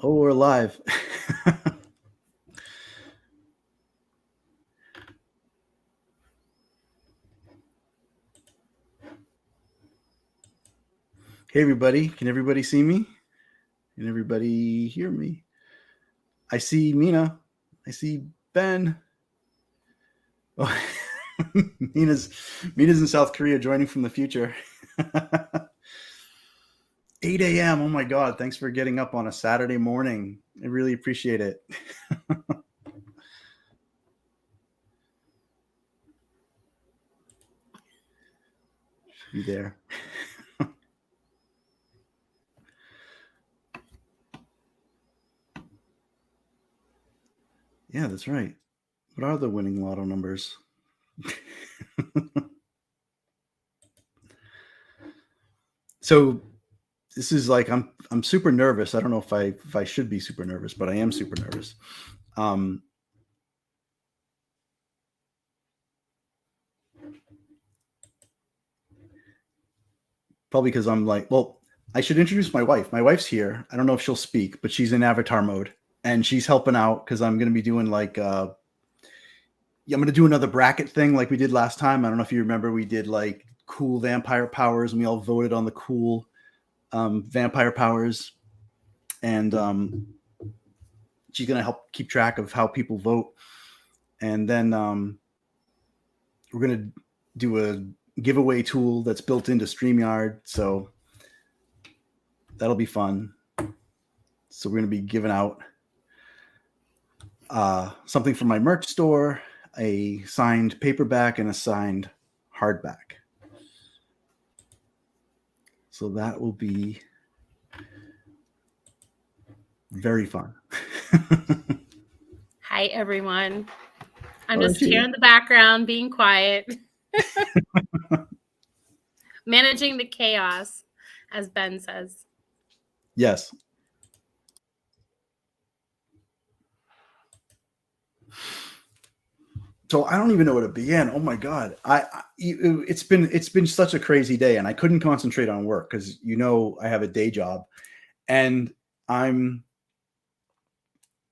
Oh, we're live. Hey, everybody. Can everybody see me? Can everybody hear me? I see Mina. I see Ben. Oh, Mina's in South Korea joining from the future. 8 a.m. Oh my God. Thanks for getting up on a Saturday morning. I really appreciate it. Be there. Yeah, that's right. What are the winning lotto numbers? So this is like I'm super nervous. I don't know if I should be super nervous, but I am super nervous. Probably because I'm like, well, I should introduce my wife. My wife's here. I don't know if she'll speak, but she's in avatar mode and she's helping out because I'm going to be doing like, I'm going to do another bracket thing like we did last time. I don't know if you remember, we did like cool vampire powers and we all voted on the cool vampire powers. And she's going to help keep track of how people vote. And then we're going to do a giveaway tool that's built into StreamYard. So that'll be fun. So we're going to be giving out something from my merch store, a signed paperback, and a signed hardback. So that will be very fun. Hi, everyone. I'm just here in the background, being quiet. Managing the chaos, as Ben says. Yes. So I don't even know where to begin. Oh my God. It's been such a crazy day and I couldn't concentrate on work because I have a day job and I'm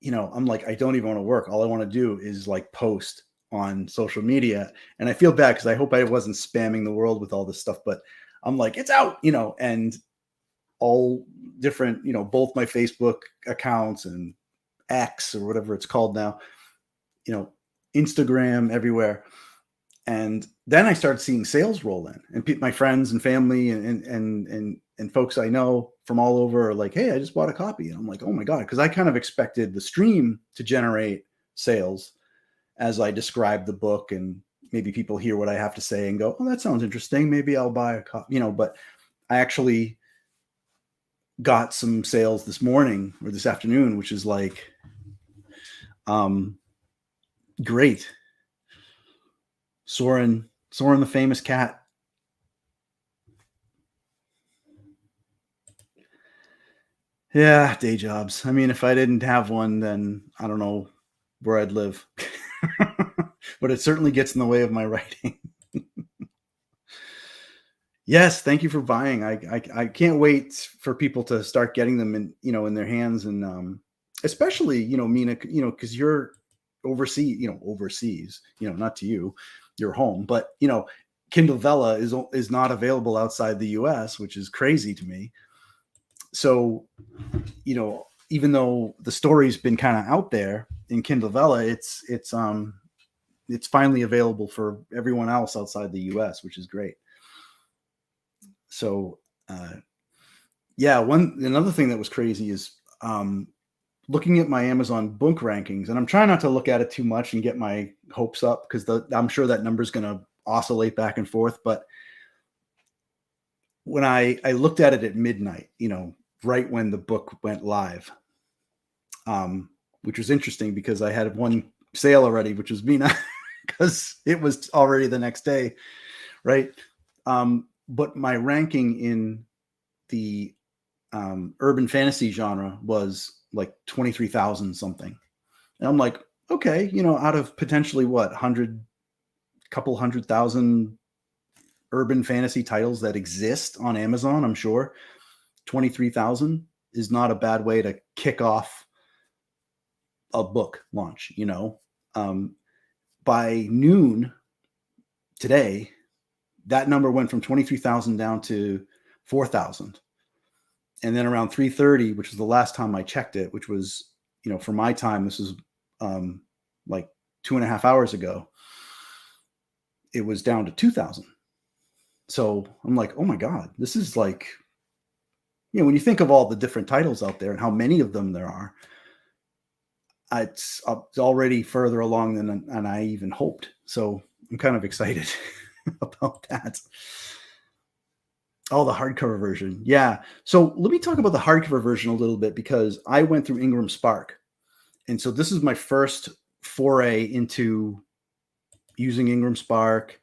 like, I don't even want to work. All I want to do is like post on social media. And I feel bad because I hope I wasn't spamming the world with all this stuff, but I'm like, it's out, and all different, both my Facebook accounts and X or whatever it's called now, Instagram, everywhere. And then I started seeing sales roll in, and my friends and family and folks I know from all over are like, "Hey, I just bought a copy." And I'm like, "Oh my God," because I kind of expected the stream to generate sales as I describe the book, and maybe people hear what I have to say and go, "Oh, that sounds interesting. Maybe I'll buy a copy." But I actually got some sales this morning or this afternoon, which is like, great. Soren the famous cat. Yeah, day jobs. I mean, if I didn't have one, then I don't know where I'd live. But it certainly gets in the way of my writing. Yes, thank you for buying. I can't wait for people to start getting them in their hands, and especially Mina, because you're overseas, not to you, you're home, but Kindle Vella is not available outside the US, which is crazy to me. So, even though the story's been kind of out there in Kindle Vella, it's finally available for everyone else outside the US, which is great. So, another thing that was crazy is looking at my Amazon book rankings, and I'm trying not to look at it too much and get my hopes up because I'm sure that number is going to oscillate back and forth. But when I looked at it at midnight, right when the book went live, which was interesting because I had one sale already, which was Mina, because it was already the next day, right? But my ranking in the urban fantasy genre was like 23,000 something. And I'm like, okay, out of potentially couple 100,000 urban fantasy titles that exist on Amazon, I'm sure 23,000 is not a bad way to kick off a book launch. By noon today, that number went from 23,000 down to 4,000. And then around 3:30, which was the last time I checked it, which was, for my time, this was like 2.5 hours ago, it was down to 2,000. So I'm like, oh my God, this is like, when you think of all the different titles out there and how many of them there are, it's already further along than I even hoped. So I'm kind of excited about that. Oh, the hardcover version. Yeah. So let me talk about the hardcover version a little bit, because I went through Ingram Spark. And so this is my first foray into using Ingram Spark.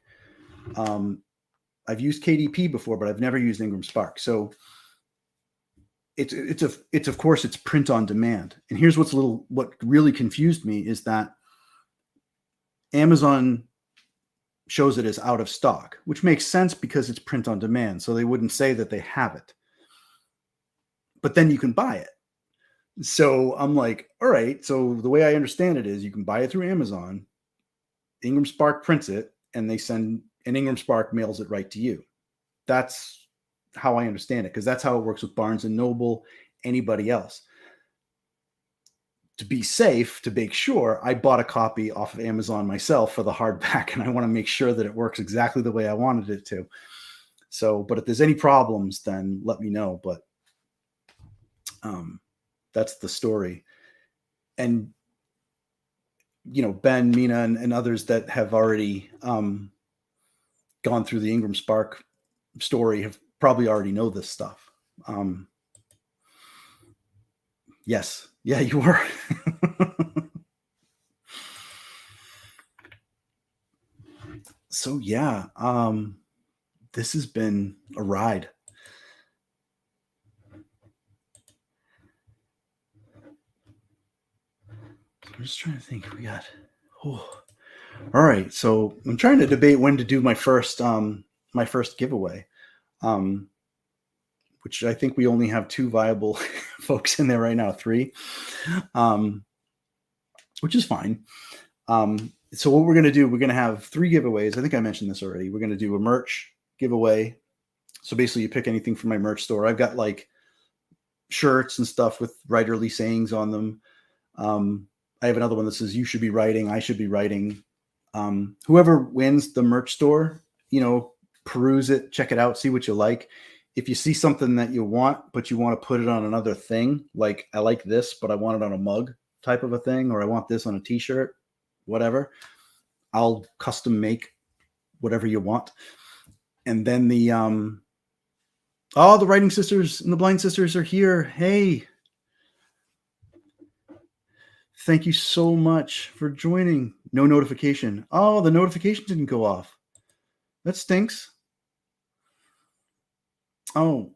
I've used KDP before, but I've never used Ingram Spark. So it's of course it's print on demand. And here's what really confused me is that Amazon shows it as out of stock, which makes sense because it's print on demand. So they wouldn't say that they have it, but then you can buy it. So I'm like, all right. So the way I understand it is you can buy it through Amazon, Ingram Spark prints it, and Ingram Spark mails it right to you. That's how I understand it, because that's how it works with Barnes & Noble, anybody else. To be safe, to make sure, I bought a copy off of Amazon myself for the hardback, and I want to make sure that it works exactly the way I wanted it to. So, but if there's any problems, then let me know. But that's the story. And, Ben, Mina, and others that have already gone through the Ingram Spark story have probably already know this stuff. Yes. Yeah, you were. So yeah, this has been a ride. I'm just trying to think. We got. Oh. All right, so I'm trying to debate when to do my first giveaway, which I think we only have 2 viable folks in there right now, 3, which is fine. So what we're going to do, we're going to have 3 giveaways. I think I mentioned this already. We're going to do a merch giveaway. So basically you pick anything from my merch store. I've got like shirts and stuff with writerly sayings on them. I have another one that says, you should be writing, I should be writing. Whoever wins the merch store, peruse it, check it out, see what you like. If you see something that you want, but you want to put it on another thing, like I like this, but I want it on a mug type of a thing, or I want this on a t-shirt, whatever, I'll custom make whatever you want. And then the Writing Sisters and the Blind Sisters are here. Hey, thank you so much for joining. No notification. Oh, the notification didn't go off. That stinks. Oh,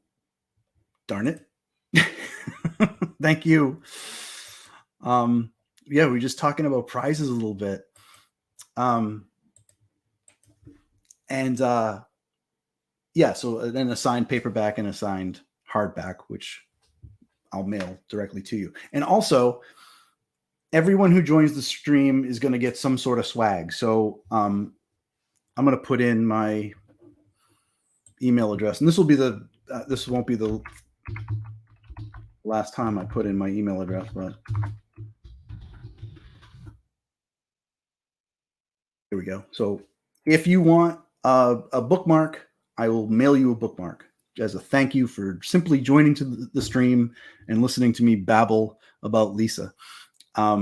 darn it. Thank you. Yeah, we're just talking about prizes a little bit. Yeah, so an assigned paperback and assigned hardback, which I'll mail directly to you. And also, everyone who joins the stream is going to get some sort of swag. So I'm going to put in my email address, and this won't be the last time I put in my email address, but here we go. So if you want a bookmark, I will mail you a bookmark as a thank you for simply joining to the stream and listening to me babble about Lisa. I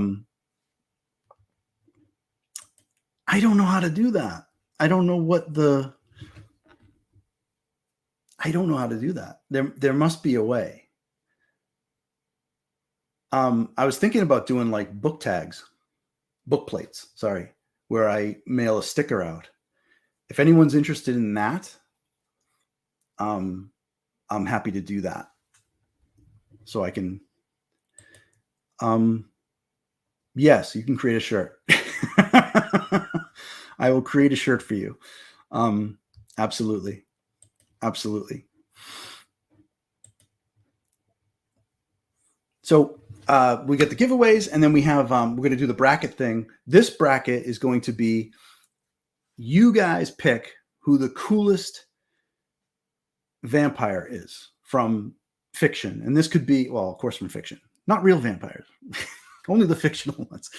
don't know how to do that. I don't know how to do that. There must be a way. I was thinking about doing like book plates, where I mail a sticker out. If anyone's interested in that, I'm happy to do that. So I can, yes, you can create a shirt. I will create a shirt for you. Absolutely. Absolutely. So we get the giveaways, and then we have we're going to do the bracket thing. This bracket is going to be, you guys pick who the coolest vampire is from fiction, and this could be, well, of course, from fiction, not real vampires, only the fictional ones.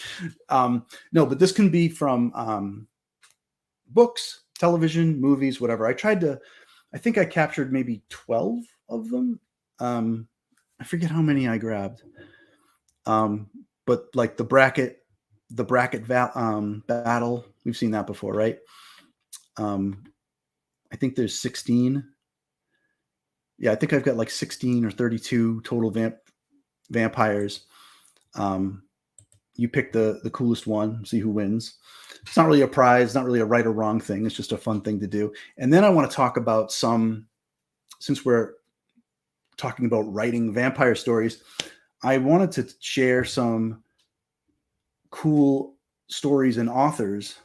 No, but this can be from books, television, movies, whatever. I think I captured maybe 12 of them. I forget how many I grabbed. But like the bracket battle, we've seen that before, right? I think there's 16. Yeah, I think I've got like 16 or 32 total vampires. You pick the coolest one, see who wins. It's not really a prize, not really a right or wrong thing. It's just a fun thing to do. And then I want to talk about since we're talking about writing vampire stories, I wanted to share some cool stories and authors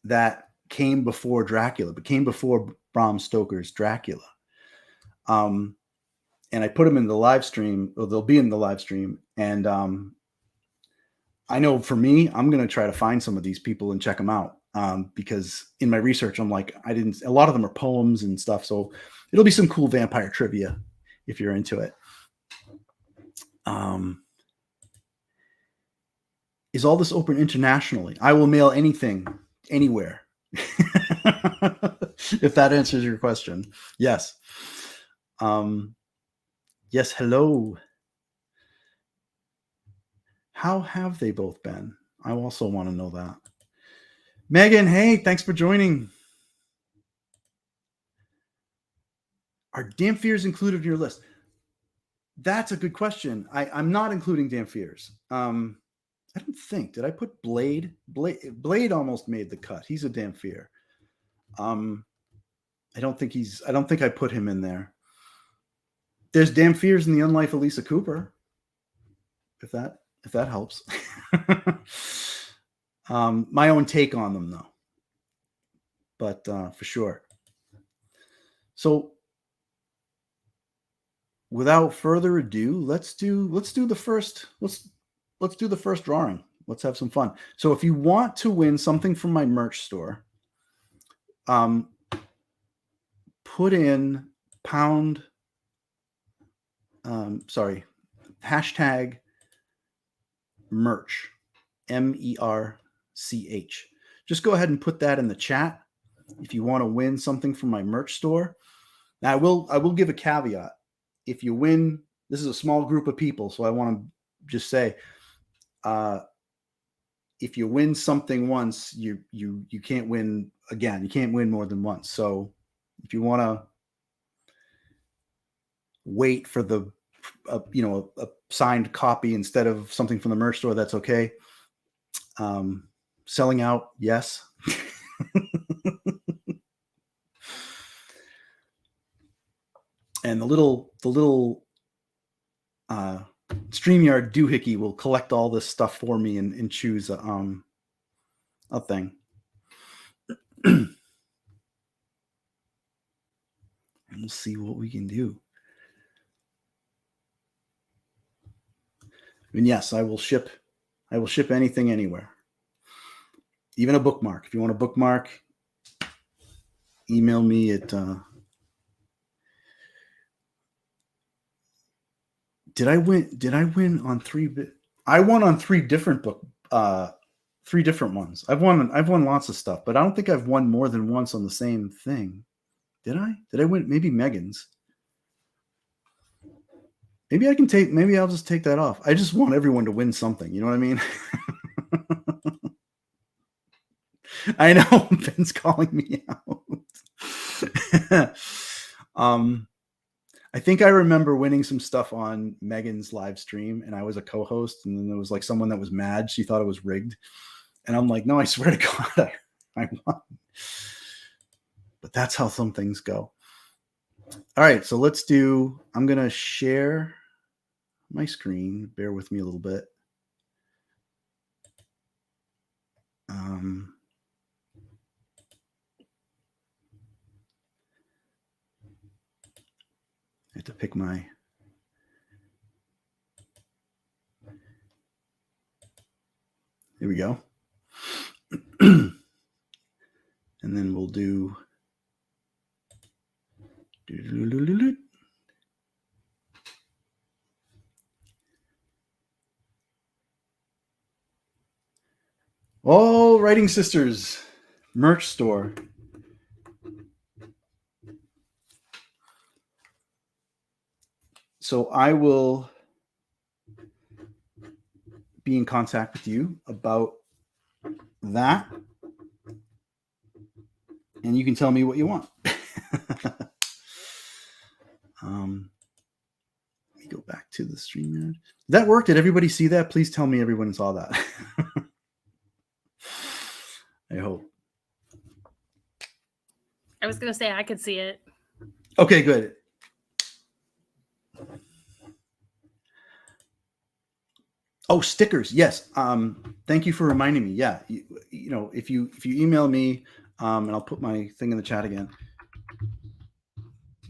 that came before Dracula, but came before Bram Stoker's Dracula. And I put them in the live stream, or they'll be in the live stream. And I know for me, I'm going to try to find some of these people and check them out. Because in my research, I'm like, a lot of them are poems and stuff. So it'll be some cool vampire trivia if you're into it. Is all this open internationally? I will mail anything, anywhere. If that answers your question. Yes. Yes, hello. How have they both been? I also want to know that. Megan, hey, thanks for joining. Are Dampiers included in your list? That's a good question. I'm not including Dampiers. I don't think. Did I put Blade? Blade almost made the cut. He's a Dampier. I don't think I put him in there. There's Dampiers in the Unlife of Lisa Cooper. If that helps. My own take on them, though. But for sure. So without further ado, let's do the first drawing. Let's have some fun. So if you want to win something from my merch store, put in hashtag merch, MERCH. Just go ahead and put that in the chat if you want to win something from my merch store. Now I will give a caveat. If you win, this is a small group of people, so I want to just say, if you win something once, you can't win again. You can't win more than once. So if you want to wait for a signed copy instead of something from the merch store, that's okay. Selling out, yes. And the little StreamYard doohickey will collect all this stuff for me and choose a thing. And we'll see what we can do. And yes, I will ship anything anywhere. Even a bookmark. If you want a bookmark, email me at Did I win on 3 I won on 3 different 3 different ones. I've won lots of stuff, but I don't think I've won more than once on the same thing. Did I win? Maybe Megan's. Maybe I'll just take that off. I just want everyone to win something. You know what I mean? I know Ben's calling me out. I think I remember winning some stuff on Megan's live stream, and I was a co-host, and then there was like someone that was mad. She thought it was rigged. And I'm like, no, I swear to God, I won. But that's how some things go. All right, so I'm going to share my screen. Bear with me a little bit. I have to pick my Here we go. And then we'll do. Oh, Writing Sisters merch store. So I will be in contact with you about that. And you can tell me what you want. Let me go back to the StreamYard. That worked? Did everybody see that? Please tell me everyone saw that. I hope. I was going to say I could see it. Okay, good. Oh, stickers. Yes. Thank you for reminding me. Yeah. You know, if you email me, and I'll put my thing in the chat again.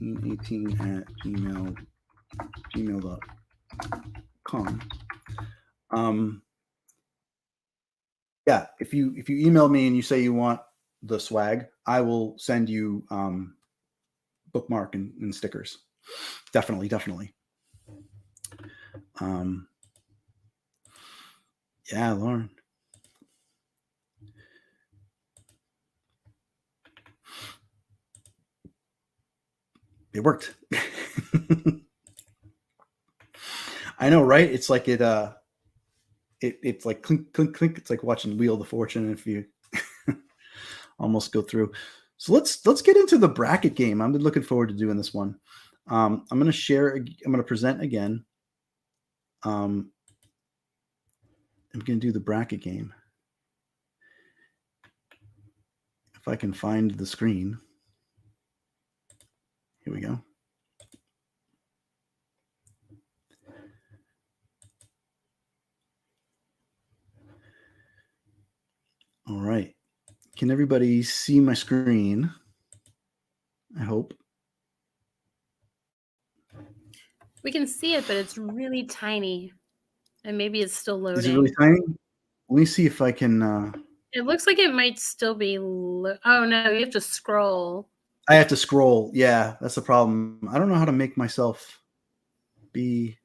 18@gmail.com. Yeah, if you email me and you say you want the swag, I will send you bookmark and stickers. Definitely. Yeah, Lauren. It worked. I know, right? It's like it's like clink, clink, clink. It's like watching Wheel of Fortune if you almost go through. So let's get into the bracket game. I've been looking forward to doing this one. I'm going to share. I'm going to present again. I'm going to do the bracket game. If I can find the screen. Here we go. All right. Can everybody see my screen? I hope. We can see it, but it's really tiny. And maybe it's still loading. Is it really tiny? Let me see if I can. It looks like it might still be. Oh, no, you have to scroll. I have to scroll. Yeah, that's the problem. I don't know how to make myself be.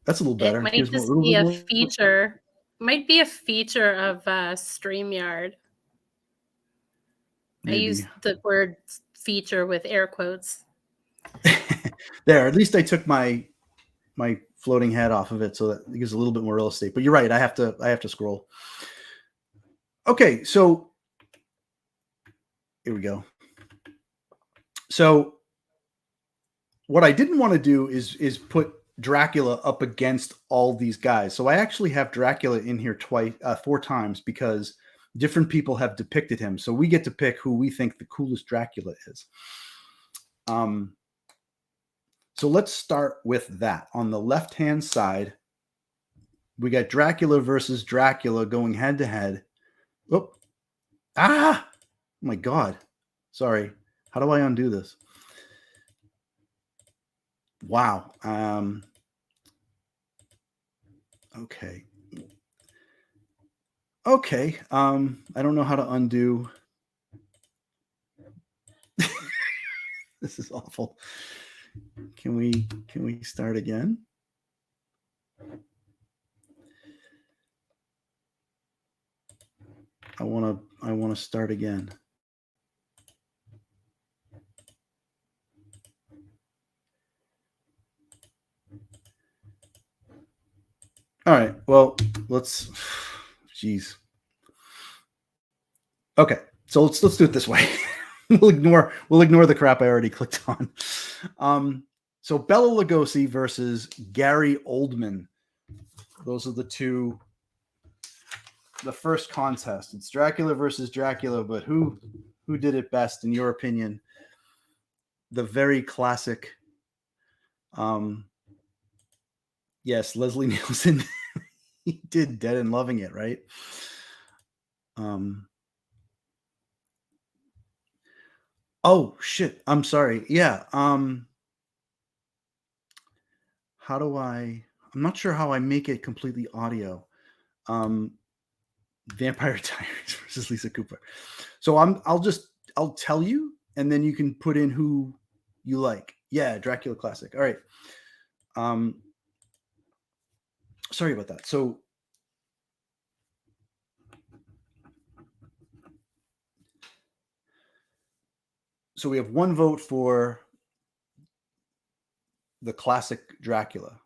That's a little better. It might just be a feature. Might be a feature of StreamYard. Maybe. I use the word feature with air quotes. There, at least I took my floating head off of it, so that it gives a little bit more real estate. But you're right. I have to scroll. Okay, so here we go. So what I didn't want to do is put Dracula up against all these guys. So I actually have Dracula in here 4 times because different people have depicted him. So we get to pick who we think the coolest Dracula is. So let's start with that. On the left-hand side, we got Dracula versus Dracula going head to head. Oh, oh my God. Sorry. How do I undo this? Wow. Okay. Okay. I don't know how to undo. This is awful. Can we start again? I want to start again. All right. Well, let's. Jeez. Okay. So let's do it this way. we'll ignore the crap I already clicked on. So Bela Lugosi versus Gary Oldman. Those are the two. The first contest. It's Dracula versus Dracula, but who did it best in your opinion? The very classic. Yes, Leslie Nielsen. He did Dead and Loving It, right? Oh shit! I'm sorry. Yeah. how do I'm not sure how I make it completely audio. Vampire Diaries versus Lisa Cooper. So I'll tell you, and then you can put in who you like. Yeah, Dracula classic. All right. Sorry about that. So we have one vote for the classic Dracula,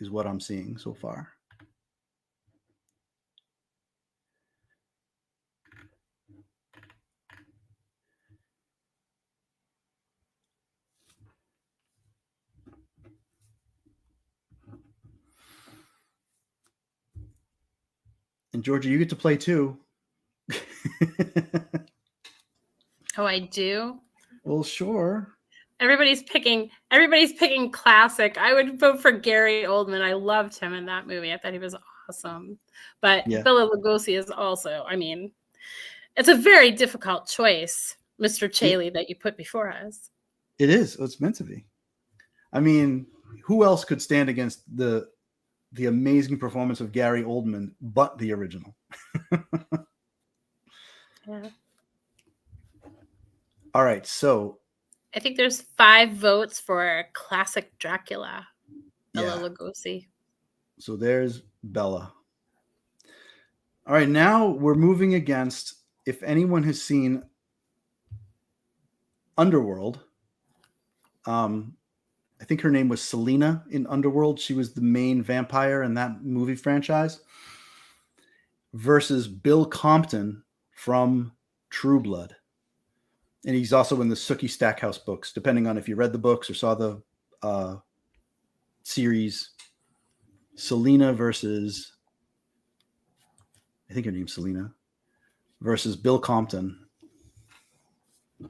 is what I'm seeing so far. And Georgia, you get to play too. Oh, I do? Well, sure. Everybody's picking classic. I would vote for Gary Oldman. I loved him in that movie. I thought he was awesome. But Yeah. Bela Lugosi is also, I mean, it's a very difficult choice, Mr. Chaley, that you put before us. It is. It's meant to be. I mean, who else could stand against the amazing performance of Gary Oldman but the original? Yeah. All right, so I think there's 5 votes for classic Dracula, Bela yeah. Lugosi. So there's Bella. All right, now we're moving against, if anyone has seen Underworld, I think her name was Selena in Underworld. She was the main vampire in that movie franchise, versus Bill Compton from True Blood. And he's also in the Sookie Stackhouse books, depending on if you read the books or saw the series. Selena versus, I think her name's Selena, versus Bill Compton. It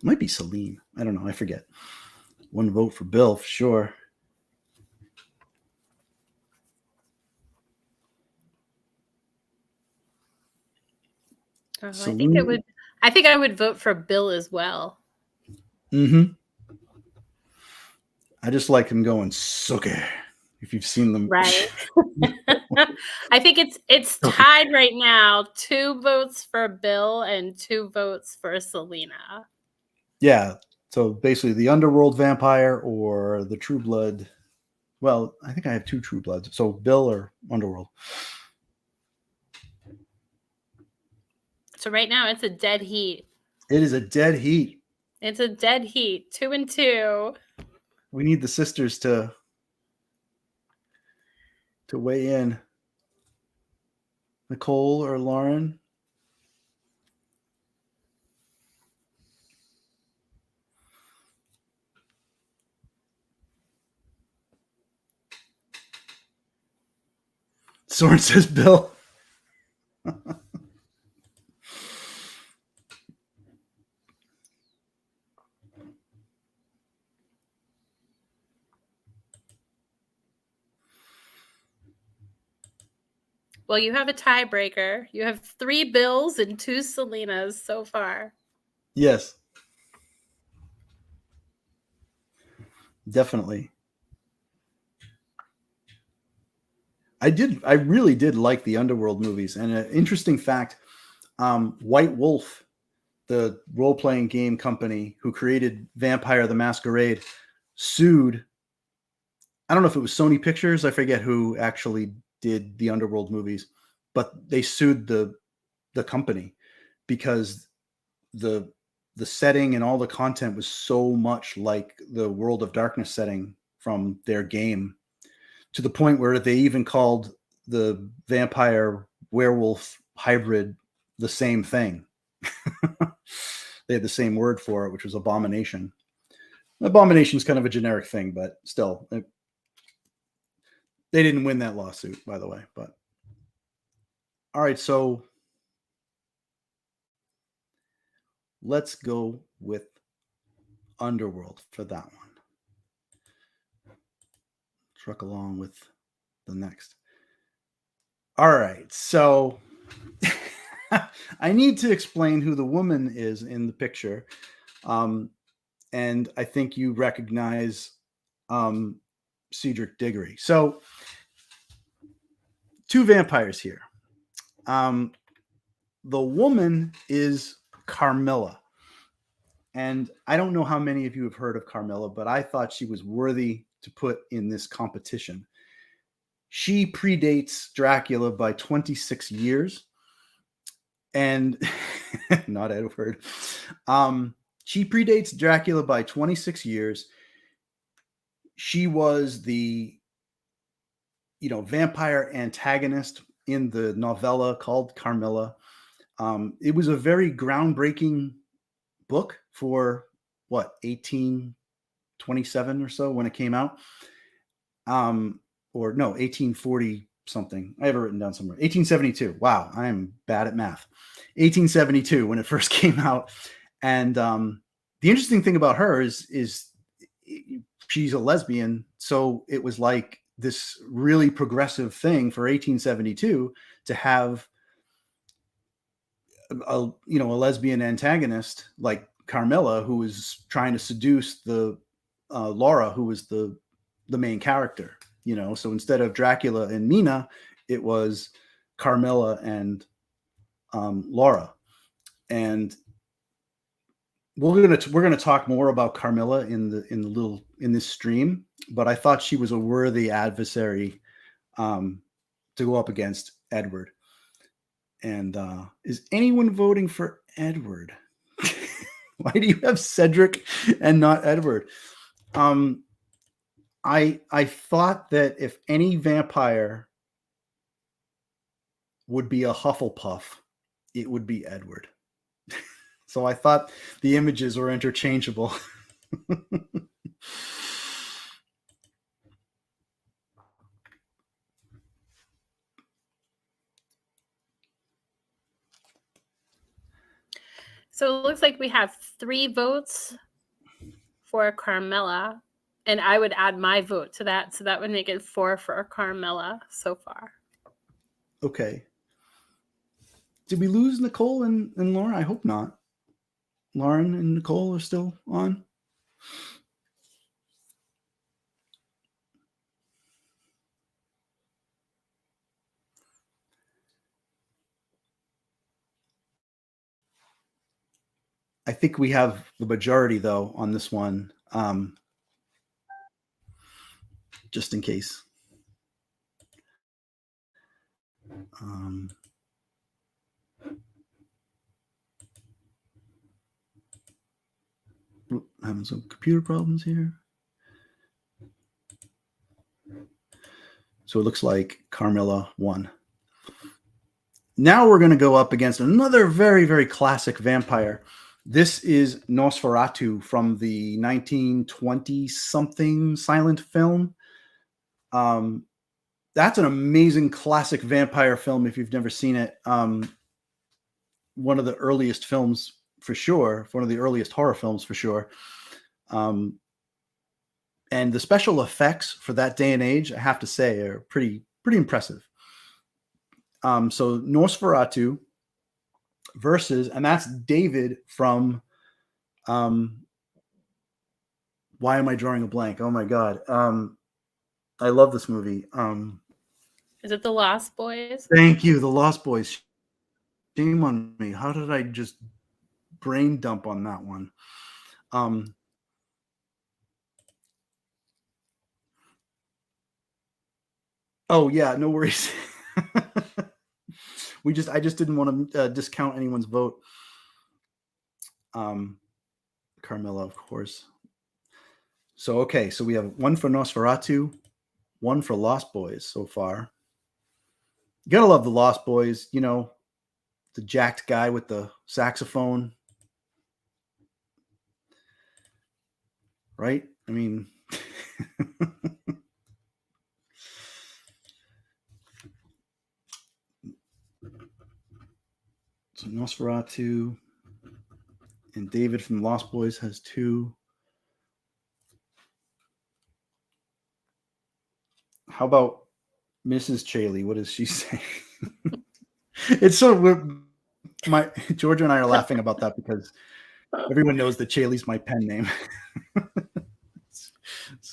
might be Celine. I don't know. I forget. One vote for Bill, for sure. I think I would vote for Bill as well. Mm-hmm. I just like him going Sookie. If you've seen them, right? I think it's tied right now. 2 votes for Bill and 2 votes for Selena. Yeah. So basically, the Underworld vampire or the True Blood. Well, I think I have 2 True Bloods. So Bill or Underworld. So right now it's a dead heat. It is a dead heat. It's a dead heat. 2 and 2. We need the sisters to weigh in. Nicole or Lauren? Soren says Bill. Well, you have a tiebreaker. You have 3 Bills and 2 Selenas so far. Yes. Definitely. I really did like the Underworld movies. And an interesting fact, White Wolf, the role-playing game company who created Vampire the Masquerade, sued, I don't know if it was Sony Pictures, I forget who actually did the Underworld movies, but they sued the company because the setting and all the content was so much like the World of Darkness setting from their game, to the point where they even called the vampire werewolf hybrid the same thing. They had the same word for it, which was abomination. Abomination is kind of a generic thing, but still, they didn't win that lawsuit, by the way. But all right, so let's go with Underworld for that one. Truck along with the next. All right, so I need to explain who the woman is in the picture. And and I think you recognize Cedric Diggory. So, two vampires here. The woman is Carmilla. And I don't know how many of you have heard of Carmilla, but I thought she was worthy to put in this competition. She predates Dracula by 26 years. And not Edward. She predates Dracula by 26 years. She was the vampire antagonist in the novella called Carmilla. It was a very groundbreaking book for 1827 or so when it came out. Or no, 1840 something. I have it written down somewhere. 1872. Wow, I am bad at math. 1872 when it first came out. And the interesting thing about her is she's a lesbian, so it was like this really progressive thing for 1872 to have a lesbian antagonist like Carmilla, who was trying to seduce the Laura, who was the main character. So instead of Dracula and Mina, it was Carmilla and Laura. And we're gonna talk more about Carmilla in this stream, but I thought she was a worthy adversary to go up against Edward. And is anyone voting for Edward? Why do you have Cedric and not Edward? I thought that if any vampire would be a Hufflepuff, it would be Edward. So I thought the images were interchangeable. So it looks like we have 3 votes for Carmilla, and I would add my vote to that, so that would make it 4 for Carmilla so far. Okay. Did we lose Nicole and Lauren? I hope not. Lauren and Nicole are still on. I think we have the majority, though, on this one, just in case. Having some computer problems here. So it looks like Carmilla won. Now we're going to go up against another very, very classic vampire. This is Nosferatu from the 1920-something silent film. That's an amazing classic vampire film if you've never seen it. One of the earliest films for sure, one of the earliest horror films for sure. And the special effects for that day and age, I have to say, are pretty impressive. So Nosferatu versus, and that's David from why am I drawing a blank? Oh my God. I love this movie. Is it The Lost Boys? Thank you, The Lost Boys. Shame on me. How did I just brain dump on that one? Oh yeah, no worries. I just didn't want to discount anyone's vote. Carmilla, of course. So okay, so we have one for Nosferatu, one for Lost Boys so far. You gotta love the Lost Boys, the jacked guy with the saxophone, right? I mean, so Nosferatu and David from Lost Boys has 2. How about Mrs. Chaley? What does she say? It's so weird. Georgia and I are laughing about that because Everyone knows that Chaley's my pen name.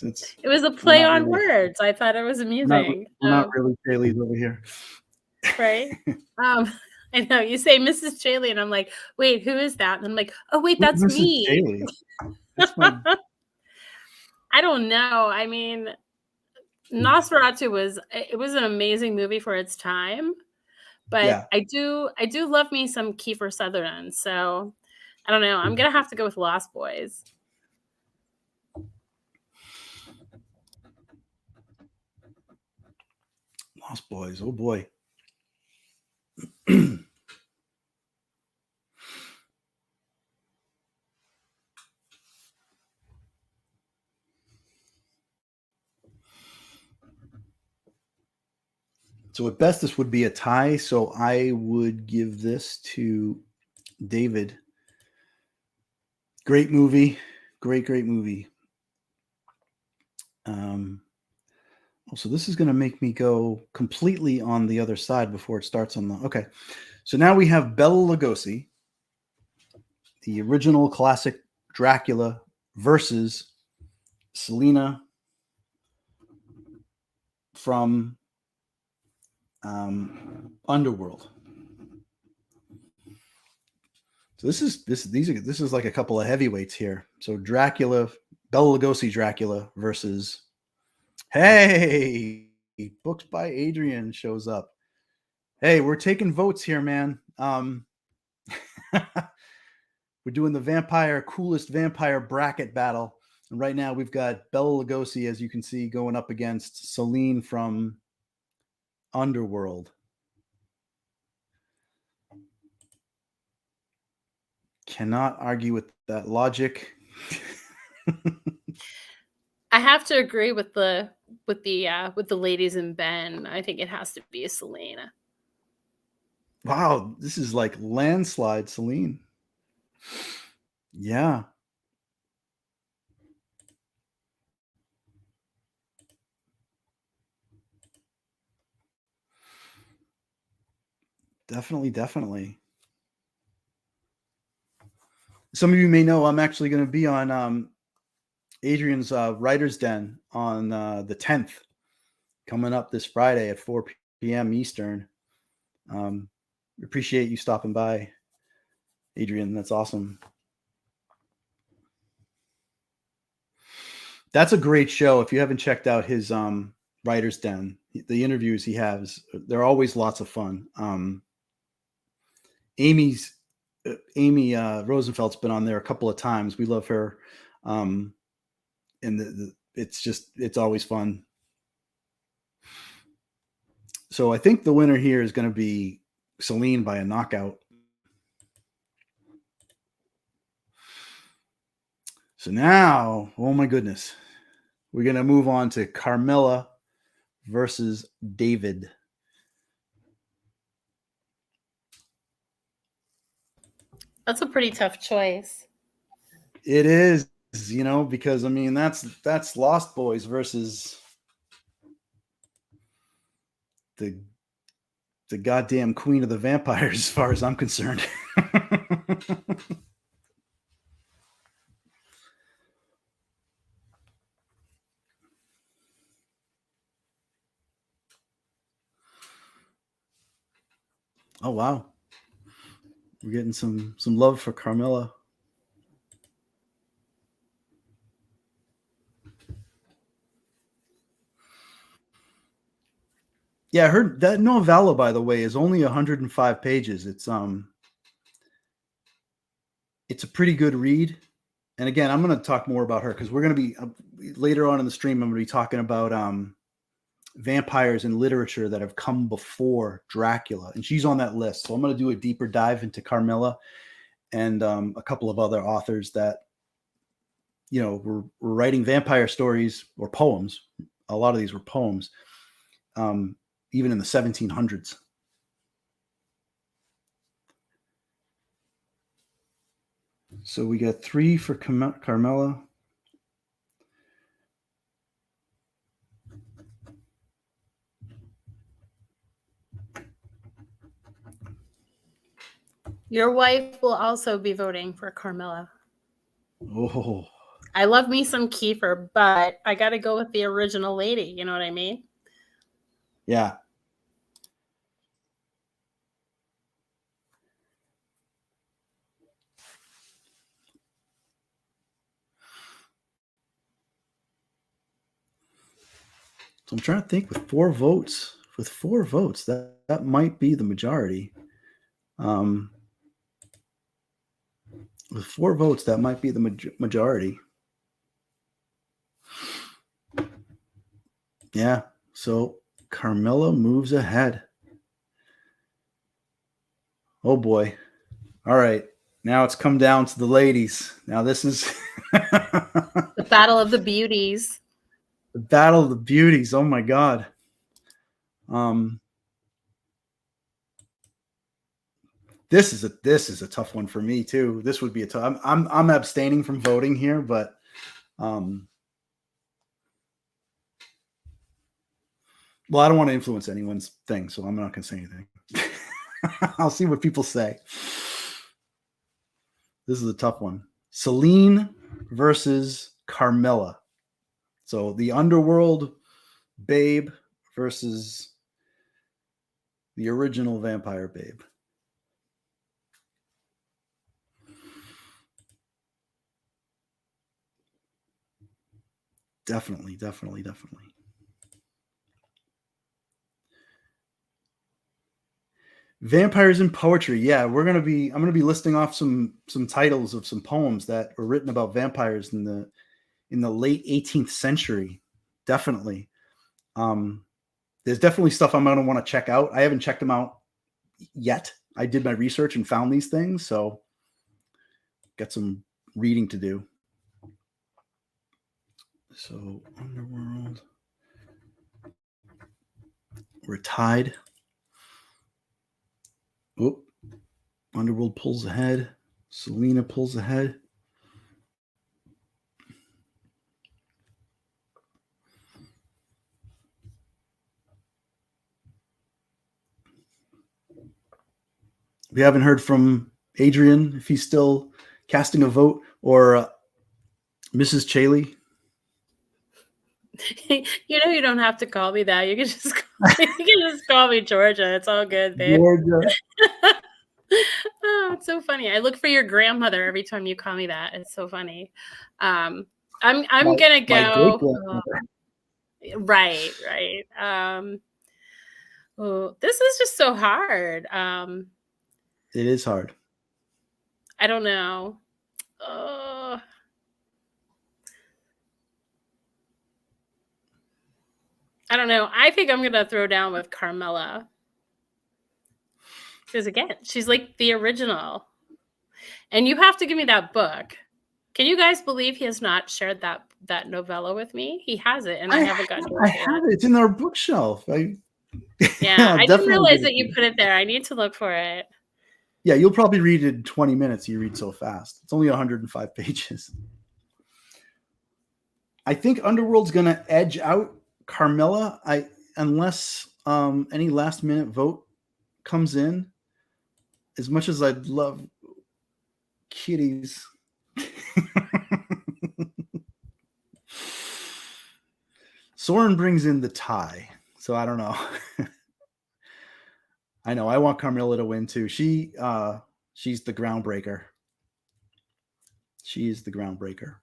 It was a we're play not on really, words. I thought it was amusing. we're not really Chaley's over here. Right? I know you say Mrs. Chaley, and I'm like, wait, who is that? And I'm like, oh wait, that's Mrs. me. Chaley. That's my. I don't know. I mean, Nosferatu was an amazing movie for its time, but Yeah. I do love me some Kiefer Sutherland. So I don't know. I'm gonna have to go with Lost Boys. Lost Boys. Oh boy. So at best, this would be a tie. So I would give this to David. Great movie. Great movie. So this is going to make me go completely on the other side before it starts on the. Okay. So now we have Bela Lugosi, the original classic Dracula, versus Selena from Underworld. So this is like a couple of heavyweights here. So Dracula, Bela Lugosi Dracula versus, hey, books by Adrian shows up. Hey, we're taking votes here, man. We're doing the coolest vampire bracket battle. And right now we've got Bela Lugosi, as you can see, going up against Celine from Underworld. Cannot argue with that logic. I have to agree with the ladies in Ben. I think it has to be Selena. Wow, this is like landslide, Celine. Yeah. Definitely. Some of you may know I'm actually going to be on Adrian's Writer's Den on the 10th, coming up this Friday at 4 p.m. Eastern. Appreciate you stopping by, Adrian. That's awesome. That's a great show. If you haven't checked out his Writer's Den, the interviews he has, they're always lots of fun. Amy Rosenfeld's been on there a couple of times. We love her. And it's always fun. So I think the winner here is going to be Celine by a knockout. So now, oh my goodness, we're going to move on to Carmela versus David. That's a pretty tough choice. It is, because I mean that's Lost Boys versus the goddamn queen of the vampires, as far as I'm concerned. Oh wow, we're getting some love for Carmela. Yeah, I heard that novella, by the way, is only 105 pages. It's a pretty good read. And again, I'm going to talk more about her because we're going to be later on in the stream. I'm going to be talking about vampires in literature that have come before Dracula, and she's on that list. So I'm going to do a deeper dive into Carmilla and a couple of other authors that were writing vampire stories or poems. A lot of these were poems, even in the 1700s. So we got 3 for Carmela. Your wife will also be voting for Carmilla. Oh, I love me some Kiefer, but I got to go with the original lady. You know what I mean? yeah. So I'm trying to think with 4 votes. With 4 votes, that might be the majority. With 4 votes, that might be the majority. Yeah. So Carmilla moves ahead. Oh boy. All right. Now it's come down to the ladies. Now this is The Battle of the Beauties. the battle of the beauties. Oh my god. This is a tough one for me too. This would be a tough. I'm abstaining from voting here, but well, I don't want to influence anyone's thing, so I'm not going to say anything. I'll see what people say. This is a tough one. Celine versus Carmilla. So the underworld babe versus the original vampire babe. Definitely. Vampires in poetry. Yeah, I'm gonna be listing off some titles of some poems that were written about vampires in the late 18th century. Definitely. There's definitely stuff I'm gonna want to check out. I haven't checked them out yet. I did my research and found these things, so got some reading to do. So underworld. We're tied. Oop. Underworld pulls ahead. Selena pulls ahead. We haven't heard from Adrian if he's still casting a vote, or Mrs. Chaley. You don't have to call me that. You can just call me Georgia. It's all good, babe. Georgia. Oh, it's so funny. I look for your grandmother every time you call me that. It's so funny. I'm gonna go. Right. Oh, this is just so hard. It is hard. I don't know. I don't know. I think I'm going to throw down with Carmilla. Because again, she's like the original. And you have to give me that book. Can you guys believe he has not shared that novella with me? He has it, and I haven't gotten to it. I have it. It's in our bookshelf. Yeah, I didn't realize that you put it there. I need to look for it. Yeah, you'll probably read it in 20 minutes. You read so fast. It's only 105 pages. I think Underworld's going to edge out Carmilla, unless any last minute vote comes in. As much as I'd love kitties. Soren brings in the tie, so I don't know. I know I want Carmilla to win too. She's the groundbreaker. She is the groundbreaker.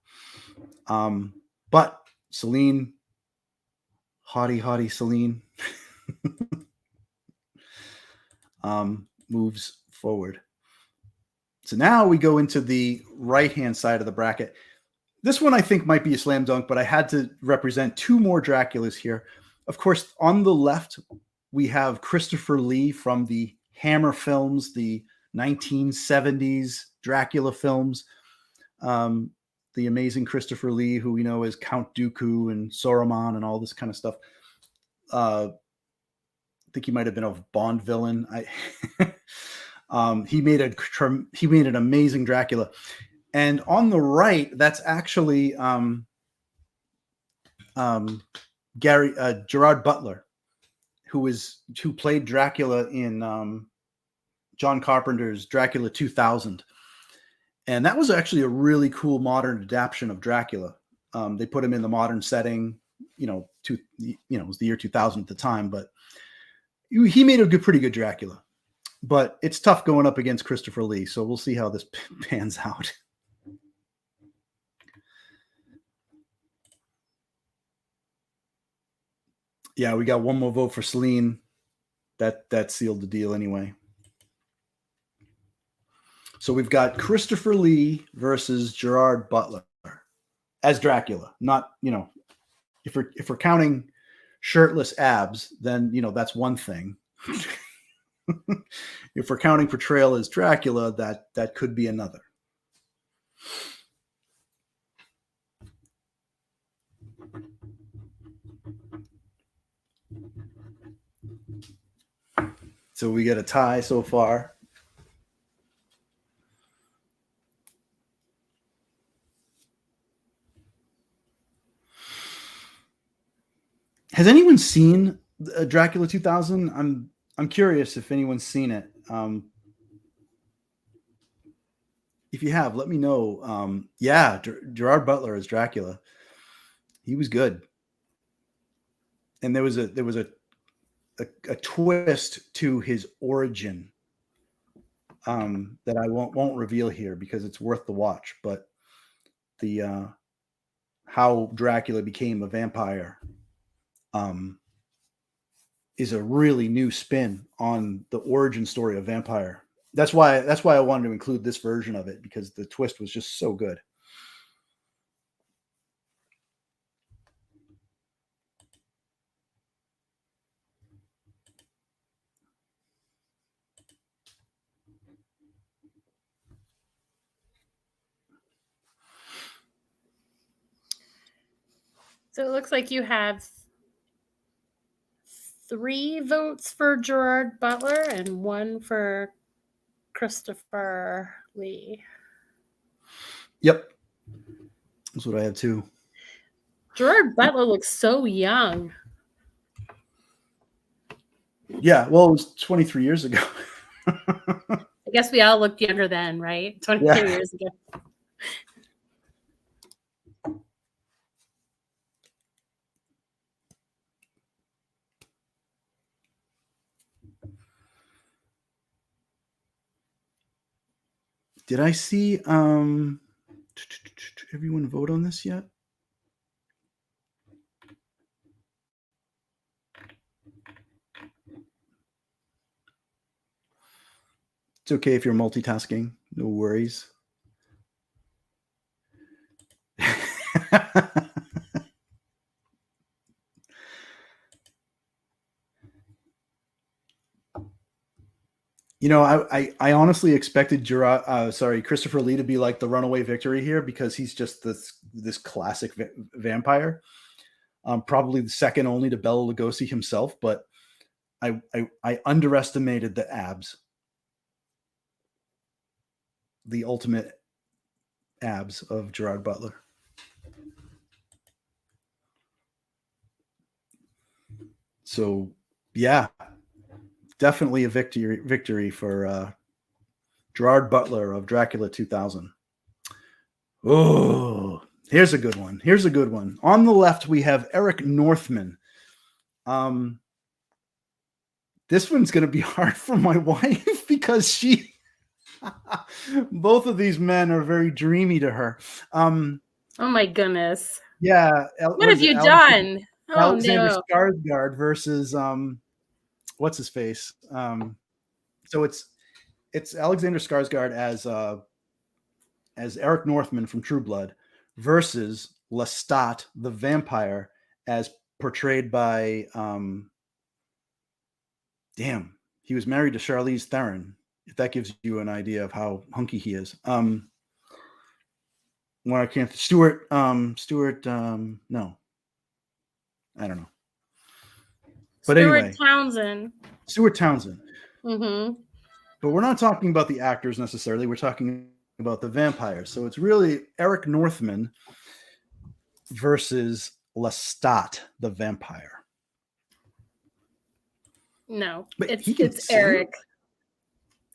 But Celine, haughty Celine, moves forward. So now we go into the right-hand side of the bracket. This one I think might be a slam dunk, but I had to represent 2 more Draculas here. Of course, on the left, we have Christopher Lee from the Hammer films, the 1970s Dracula films. The amazing Christopher Lee, who we know as Count Dooku and Saruman and all this kind of stuff. I think he might have been a Bond villain. He made an amazing Dracula. And on the right, that's actually Gerard Butler, who played Dracula in John Carpenter's Dracula 2000. And that was actually a really cool modern adaptation of Dracula. They put him in the modern setting, it was the year 2000 at the time, but he made a pretty good Dracula. But it's tough going up against Christopher Lee, so we'll see how this pans out. Yeah, we got one more vote for Celine. That sealed the deal anyway. So we've got Christopher Lee versus Gerard Butler as Dracula. Not, if we're counting shirtless abs, then that's one thing. If we're counting portrayal as Dracula, that could be another. So we get a tie so far. Has anyone seen Dracula 2000? I'm curious if anyone's seen it. If you have, let me know. Gerard Butler as Dracula. He was good, and there was a twist to his origin that I won't reveal here because it's worth the watch. But the how Dracula became a vampire is a really new spin on the origin story of vampire. That's why I wanted to include this version of it, because the twist was just so good. So it looks like you have 3 votes for Gerard Butler and 1 for Christopher Lee. Yep. That's what I have too. Gerard Butler looks so young. Yeah, well, it was 23 years ago. I guess we all looked younger then, right? 23 years ago. Did I see everyone vote on this yet? It's okay if you're multitasking. No worries. I honestly expected Christopher Lee to be like the runaway victory here, because he's just this classic vampire. Probably the second only to Bela Lugosi himself, but I underestimated the abs. The ultimate abs of Gerard Butler. So, yeah, definitely a victory for Gerard Butler of Dracula 2000. Oh, here's a good one. On the left, we have Eric Northman. This one's going to be hard for my wife because both of these men are very dreamy to her. Oh my goodness. Yeah. What have you done? Alexander Skarsgård versus what's his face? So it's Alexander Skarsgård as Eric Northman from True Blood versus Lestat the vampire as portrayed by he was married to Charlize Theron, if that gives you an idea of how hunky he is. When I can't Stuart no. I don't know. But anyway, Stuart Townsend. Mm-hmm. But we're not talking about the actors necessarily. We're talking about the vampires. So it's really Eric Northman versus Lestat the vampire. No, it's Eric.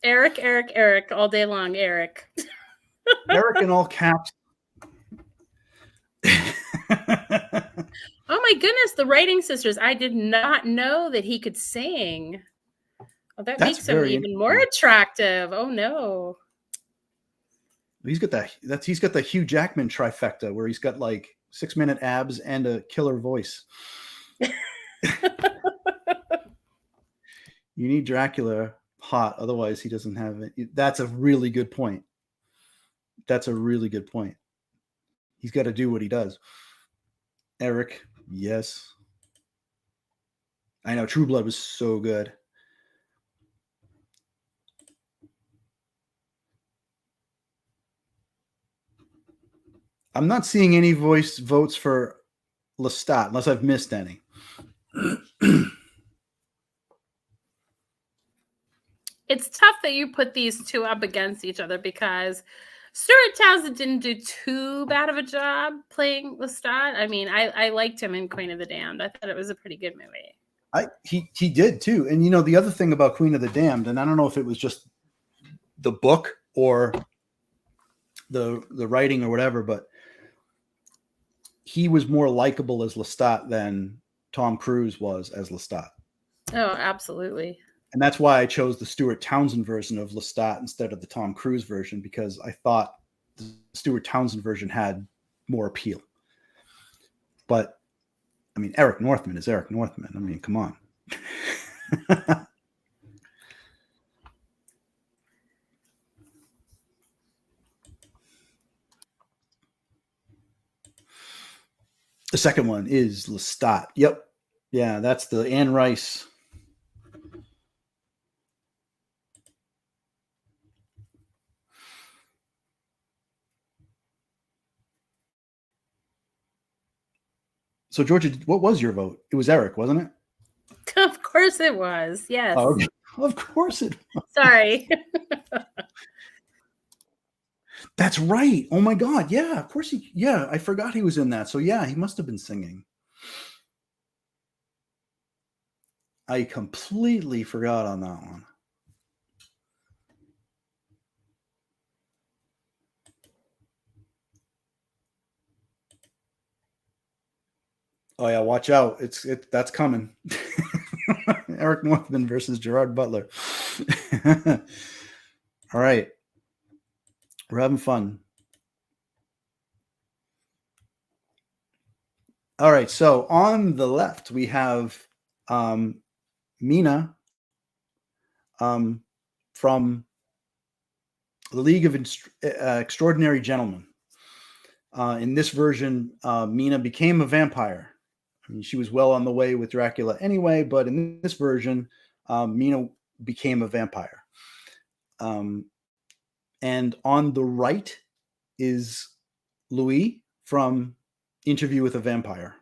Eric, Eric, Eric, all day long, Eric. Eric in all caps. Oh my goodness, the Writing Sisters. I did not know that he could sing. Oh, that makes him even more attractive. Oh no. He's got the Hugh Jackman trifecta where he's got like 6-minute abs and a killer voice. You need Dracula hot, otherwise he doesn't have it. That's a really good point. That's a really good point. He's got to do what he does. Eric, yes. I know True Blood was so good. I'm not seeing any votes for Lestat unless I've missed any. It's tough that you put these two up against each other because Stuart Townsend didn't do too bad of a job playing Lestat. I mean, I liked him in Queen of the Damned. I thought it was a pretty good movie. He did too. And the other thing about Queen of the Damned, and I don't know if it was just the book or the writing or whatever, but he was more likable as Lestat than Tom Cruise was as Lestat. Oh, absolutely. And that's why I chose the Stuart Townsend version of Lestat instead of the Tom Cruise version, because I thought the Stuart Townsend version had more appeal. But I mean, Eric Northman is Eric Northman. I mean, come on. The second one is Lestat. Yep. Yeah, that's the Anne Rice. So, Georgia, what was your vote? It was Eric, wasn't it? Of course it was. Yes. Oh, okay. Of course it was. Sorry. That's right. Oh my God. Yeah, of course I forgot he was in that. So yeah, he must have been singing. I completely forgot on that one. Oh yeah, watch out. That's coming. Eric Northman versus Gerard Butler. All right. We're having fun. All right. So on the left, we have Mina from the League of Extraordinary Gentlemen. In this version, Mina became a vampire. I mean, she was well on the way with Dracula anyway, but in this version, Mina became a vampire. And on the right is Louis from Interview with a Vampire,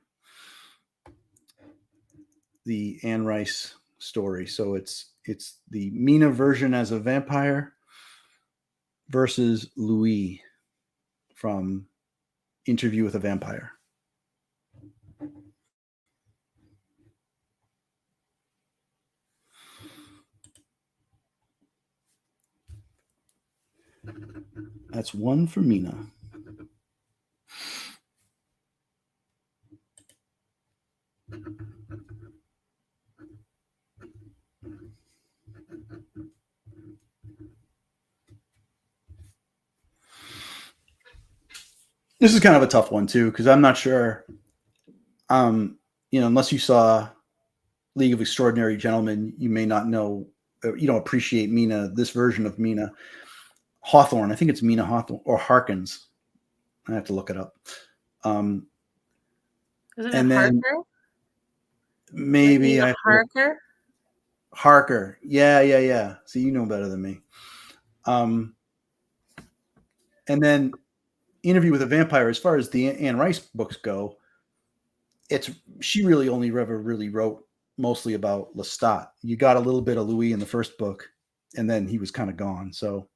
the Anne Rice story. So it's the Mina version as a vampire versus Louis from Interview with a Vampire. That's one for Mina. This is kind of a tough one too, because I'm not sure. Unless you saw League of Extraordinary Gentlemen, you may not know. You don't appreciate Mina. This version of Mina Hawthorne. I think it's Mina Hawthorne or Harkins. I have to look it up. Isn't it Harker? Maybe I Harker. Harker. Yeah. See, you know better than me. And then Interview with a Vampire, as far as the Anne Rice books go, she really only ever really wrote mostly about Lestat. You got a little bit of Louis in the first book, and then he was kind of gone. So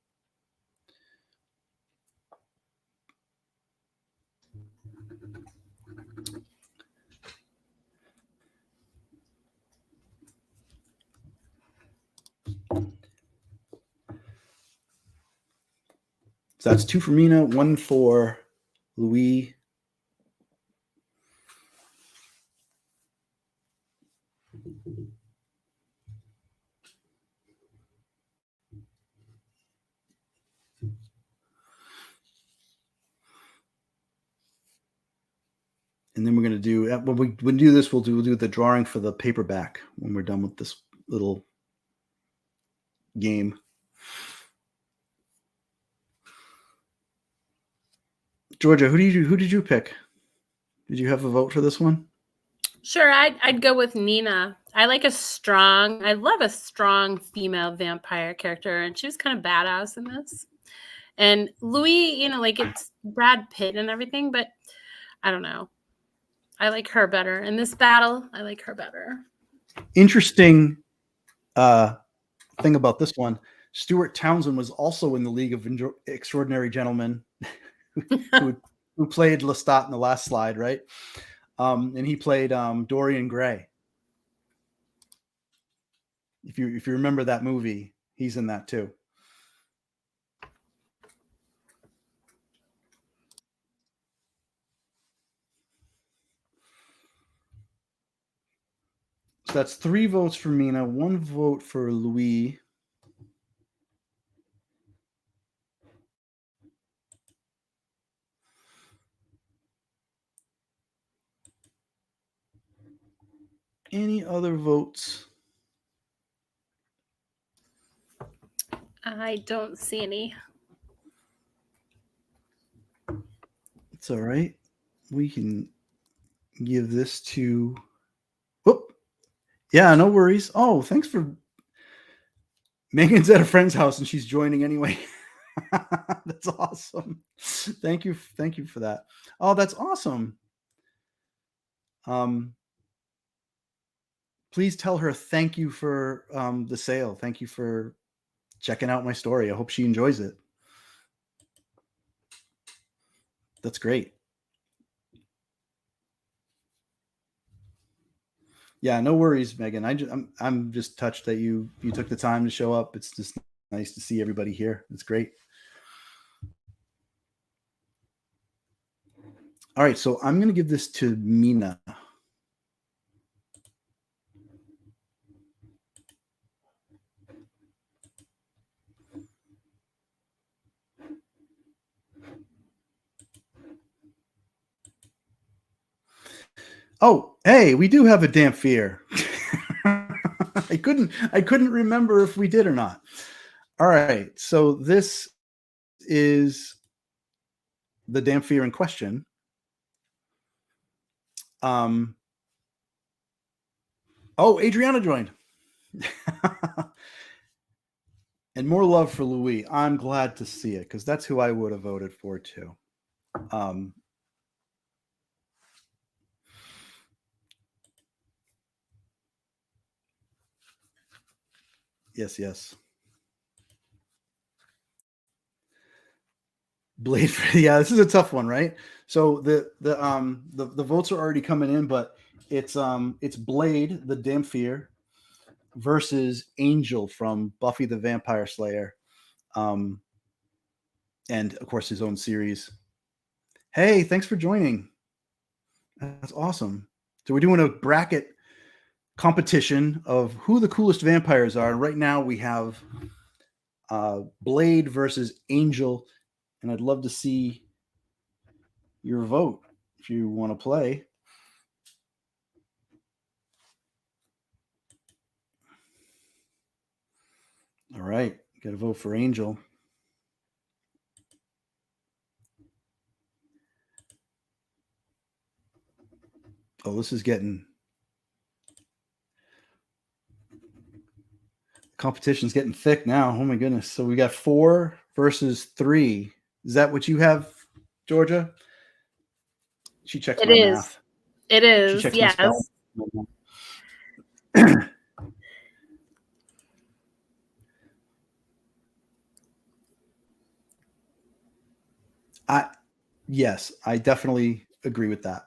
So that's 2 for Mina, 1 for Louis. And then we're going to do, when we do this, we'll do the drawing for the paperback when we're done with this little game. Georgia, who did you pick? Did you have a vote for this one? Sure, I'd go with Nina. I love a strong female vampire character, and she was kind of badass in this. And Louis, like it's Brad Pitt and everything, but I don't know. I like her better. In this battle, I like her better. Interesting thing about this one, Stuart Townsend was also in the League of Extraordinary Gentlemen who played Lestat in the last slide, right? And he played Dorian Gray. If you remember that movie, he's in that too. So that's 3 votes for Mina, 1 vote for Louis. Any other votes? I don't see any. It's all right. We can give this to. Whoop. Yeah, no worries. Oh, thanks for. Megan's at a friend's house and she's joining anyway. That's awesome. Thank you for that. Oh, that's awesome. Please tell her thank you for the sale. Thank you for checking out my story. I hope she enjoys it. That's great. Yeah, no worries, Megan. I'm just touched that you took the time to show up. It's just nice to see everybody here. It's great. All right, so I'm going to give this to Mina. Oh, hey, we do have a Dampier. I couldn't remember if we did or not. All right, so this is the Dampier in question. Oh, Adriana joined. And more love for Louis. I'm glad to see it because that's who I would have voted for too. Yes. Blade. Yeah, this is a tough one, right? So the votes are already coming in, but it's Blade, the Dampier, versus Angel from Buffy the Vampire Slayer, and of course his own series. Hey, thanks for joining. That's awesome. So we're doing a bracket competition of who the coolest vampires are. And right now we have Blade versus Angel, and I'd love to see your vote if you want to play. All right, got to vote for Angel. Oh, this is getting competition's getting thick now. Oh my goodness. So we got 4 versus 3. Is that what you have, Georgia? She checks my math. It is. She checks yes. Yes, I definitely agree with that.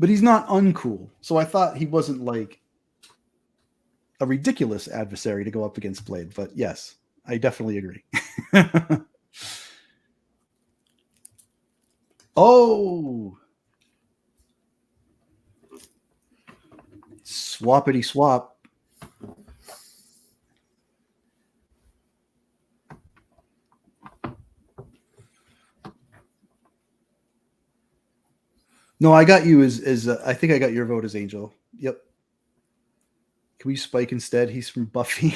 But he's not uncool. So I thought he wasn't like a ridiculous adversary to go up against Blade. But yes, I definitely agree. Oh, swappity swap. No, I got you as I think I got your vote as Angel. Yep. Can we Spike instead? He's from Buffy.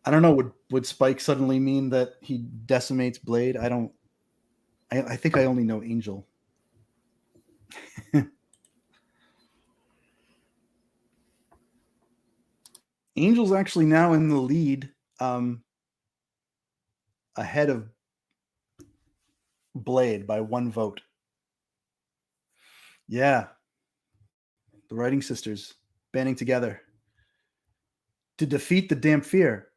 I don't know. Would Spike suddenly mean that he decimates Blade? I don't. I think I only know Angel. Angel's actually now in the lead, ahead of Blade by 1 vote. Yeah, the Writing Sisters banding together to defeat the damn fear.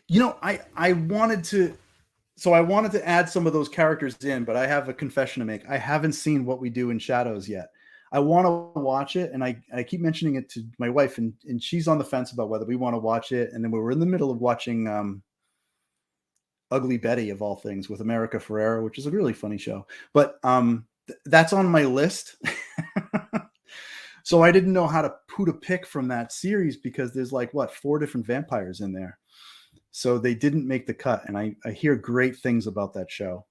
You know, I wanted to add some of those characters in, but I have a confession to make. I haven't seen What We Do in Shadows yet. I want to watch it, and I keep mentioning it to my wife, and she's on the fence about whether we want to watch it. And then we were in the middle of watching Ugly Betty, of all things, with America Ferrera, which is a really funny show. But that's on my list. So I didn't know who to pick from that series, because there's like 4 different vampires in there. So they didn't make the cut, and I hear great things about that show.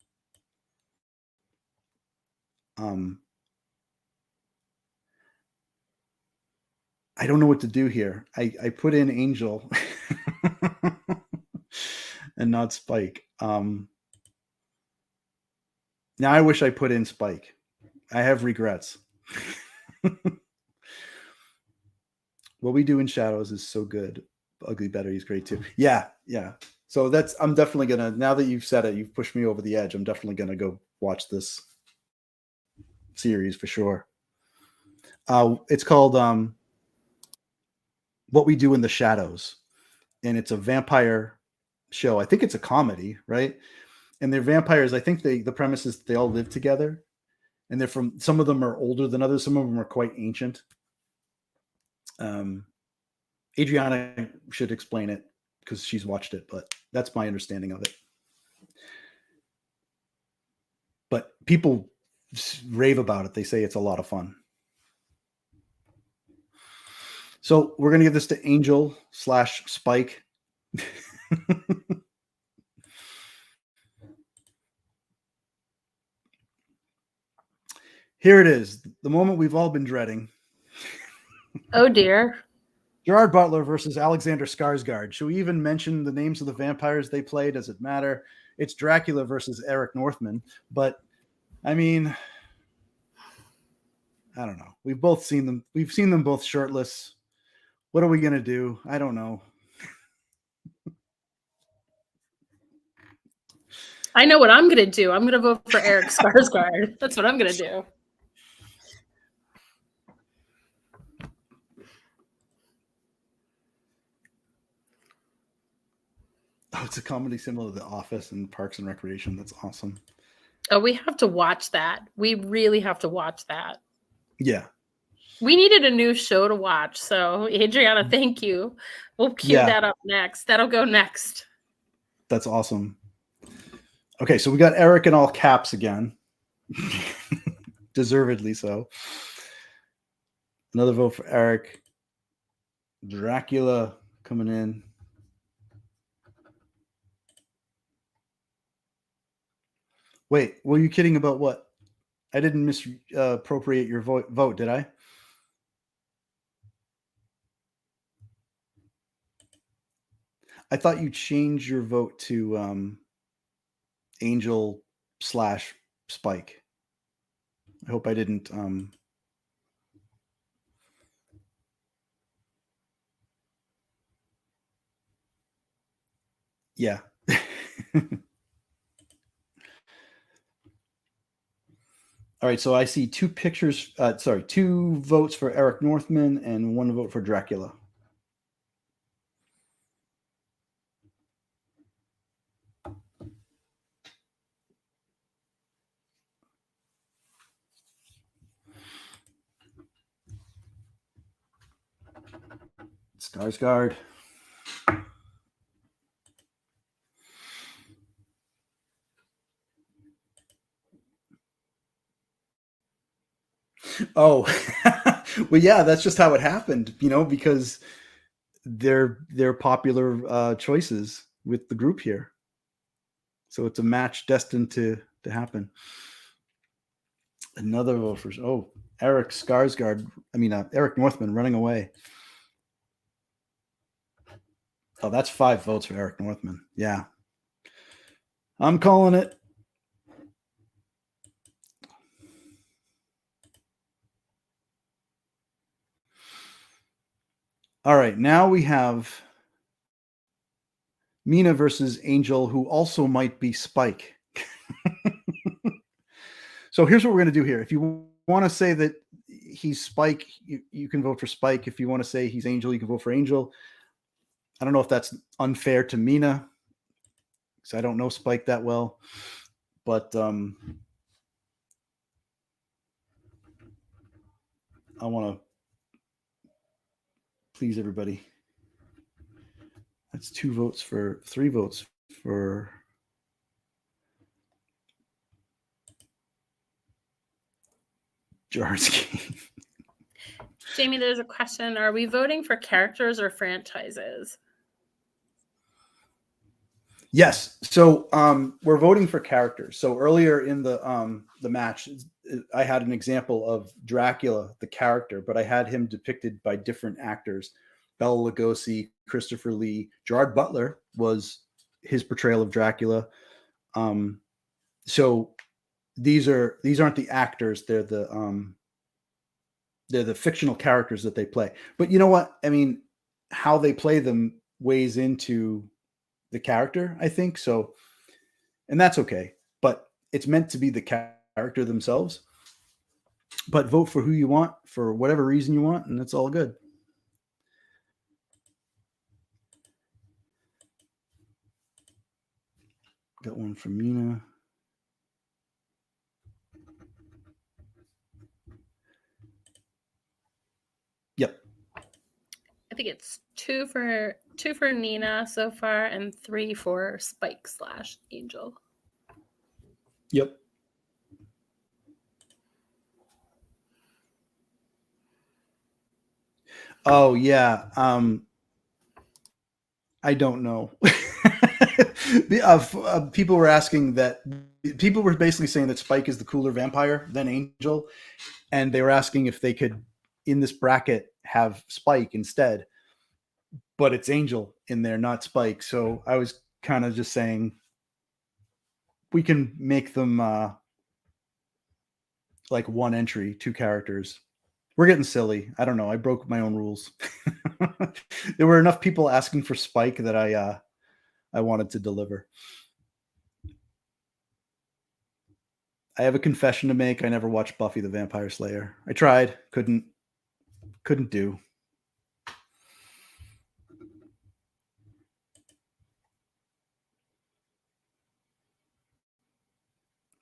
I don't know what to do here. I put in Angel and not Spike. Now I wish I put in Spike. I have regrets. What We Do in Shadows is so good. Ugly Betty is great too. Yeah. So I'm definitely gonna, now that you've said it, you've pushed me over the edge. I'm definitely gonna go watch this series for sure. It's called What We Do in the Shadows, and it's a vampire show. I think it's a comedy, right? And they're vampires. I think the premise is they all live together, and they're from, some of them are older than others. Some of them are quite ancient. Adriana should explain it because she's watched it, but that's my understanding of it. But people rave about it. They say it's a lot of fun. So we're going to give this to Angel / Spike. Here it is, the moment we've all been dreading. Oh dear. Gerard Butler versus Alexander Skarsgård. Should we even mention the names of the vampires they play? Does it matter? It's Dracula versus Eric Northman. But I mean, I don't know. We've both seen them. We've seen them both shirtless. What are we going to do? I don't know. I know what I'm going to do. I'm going to vote for Eric Skarsgård. That's what I'm going to do. Oh, it's a comedy similar to The Office and Parks and Recreation. That's awesome. Oh, we have to watch that. We really have to watch that. Yeah. We needed a new show to watch. So, Adriana, thank you. We'll cue that up next. That'll go next. That's awesome. Okay, so we got Eric in all caps again. Deservedly so. Another vote for Eric. Dracula coming in. Wait, were you kidding about what? I didn't misappropriate your vote, did I? I thought you changed your vote to Angel / Spike. I hope I didn't. Yeah. All right, so I see 2 pictures. 2 votes for Eric Northman and 1 vote for Dracula. Skarsgård. Oh, well, yeah, that's just how it happened, because they're popular choices with the group here. So it's a match destined to happen. Another vote for Eric Skarsgård. Eric Northman running away. Oh, that's 5 votes for Eric Northman. Yeah, I'm calling it. All right, now we have Mina versus Angel, who also might be Spike. So here's what we're going to do here. If you want to say that he's Spike, you can vote for Spike. If you want to say he's Angel, you can vote for Angel. I don't know if that's unfair to Mina, because I don't know Spike that well. But I want to please everybody. That's 3 votes for Jarsky. Jamie, there's a question. Are we voting for characters or franchises? Yes. So we're voting for characters. So earlier in the match, I had an example of Dracula, the character, but I had him depicted by different actors. Bela Lugosi, Christopher Lee, Gerard Butler was his portrayal of Dracula. So these aren't the actors; they're the fictional characters that they play. But you know what? I mean, how they play them weighs into the character, I think. So, and that's okay. But it's meant to be the character themselves. But vote for who you want for whatever reason you want, and it's all good. Got one from Mina. Yep. I think it's 2 for Nina so far, and 3 for Spike / Angel. Yep. Oh yeah. I don't know. People were asking that. People were basically saying that Spike is the cooler vampire than Angel, and they were asking if they could, in this bracket, have Spike instead. But it's Angel in there, not Spike. So I was kind of just saying we can make them like 1 entry, 2 characters. We're getting silly. I don't know. I broke my own rules. There were enough people asking for Spike that I wanted to deliver. I have a confession to make. I never watched Buffy the Vampire Slayer. I tried, couldn't do.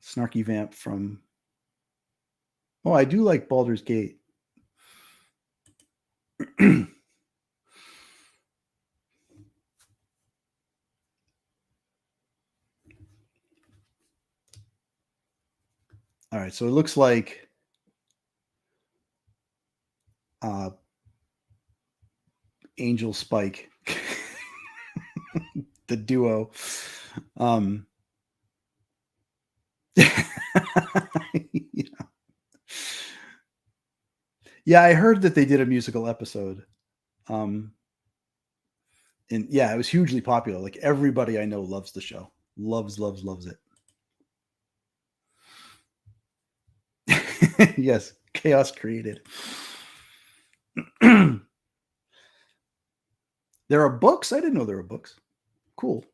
Snarky Vamp from. Oh, I do like Baldur's Gate. All right, so it looks like Angel Spike, the duo. Yeah, I heard that they did a musical episode. And yeah, it was hugely popular. Like everybody I know loves the show. Loves it. Yes, chaos created. There are books? I didn't know there were books. Cool.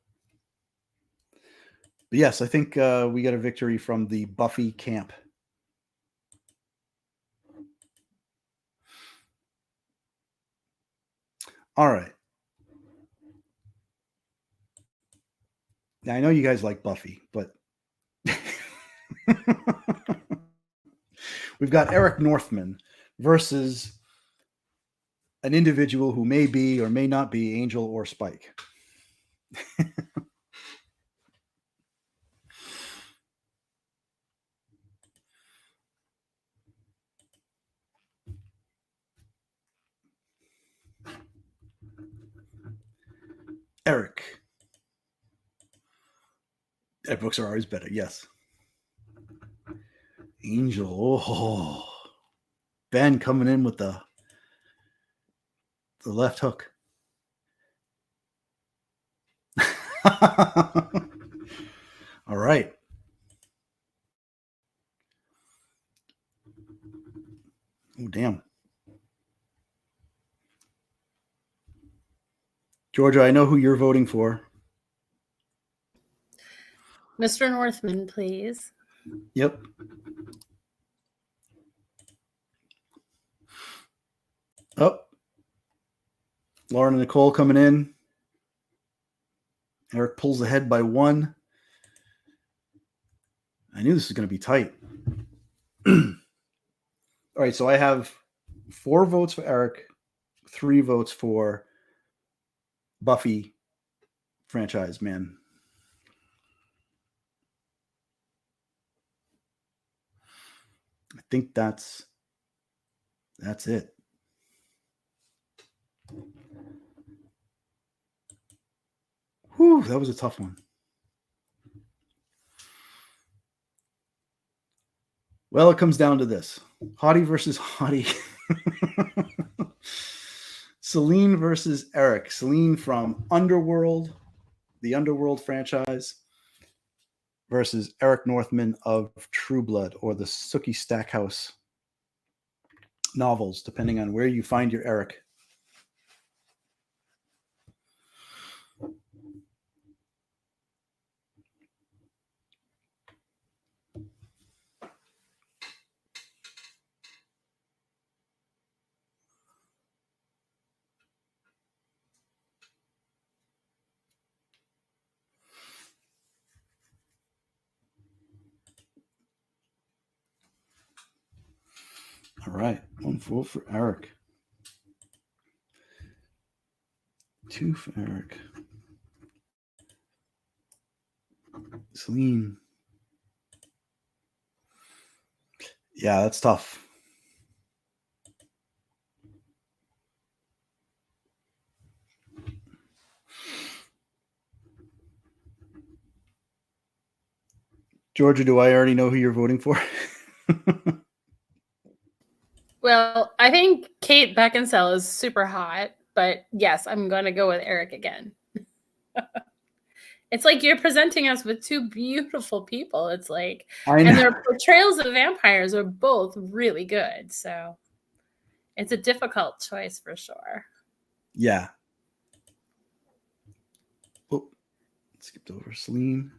But yes, I think we got a victory from the Buffy camp. All right. Now, I know you guys like Buffy, but we've got Eric Northman versus an individual who may be or may not be Angel or Spike. Eric. Books are always better, yes. Angel. Oh. Ben coming in with the left hook. All right. Oh, damn. Georgia, I know who you're voting for. Mr. Northman, please. Yep. Oh. Lauren and Nicole coming in. Eric pulls ahead by 1. I knew this was going to be tight. All right, so I have 4 votes for Eric, 3 votes for Buffy franchise, man. I think that's it. Whew, that was a tough one. Well, it comes down to this. Hottie versus Hottie. Celine versus Eric. Celine from Underworld, the Underworld franchise, versus Eric Northman of True Blood or the Sookie Stackhouse novels, depending on where you find your Eric. All right, 1 vote for Eric. 2 for Eric. Celine. Yeah, that's tough. Georgia, do I already know who you're voting for? Well, I think Kate Beckinsale is super hot, but yes, I'm going to go with Eric again. It's like you're presenting us with 2 beautiful people. It's like, and their portrayals of vampires are both really good. So it's a difficult choice for sure. Yeah. Oh, skipped over Celine.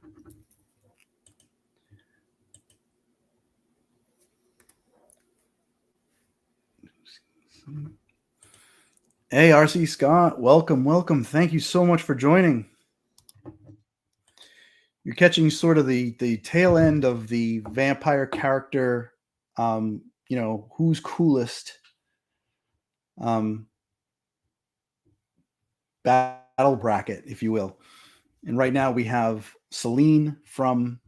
Hey, RC Scott, welcome. Thank you so much for joining. You're catching sort of the tail end of the vampire character, who's coolest battle bracket, if you will. And right now we have Celine from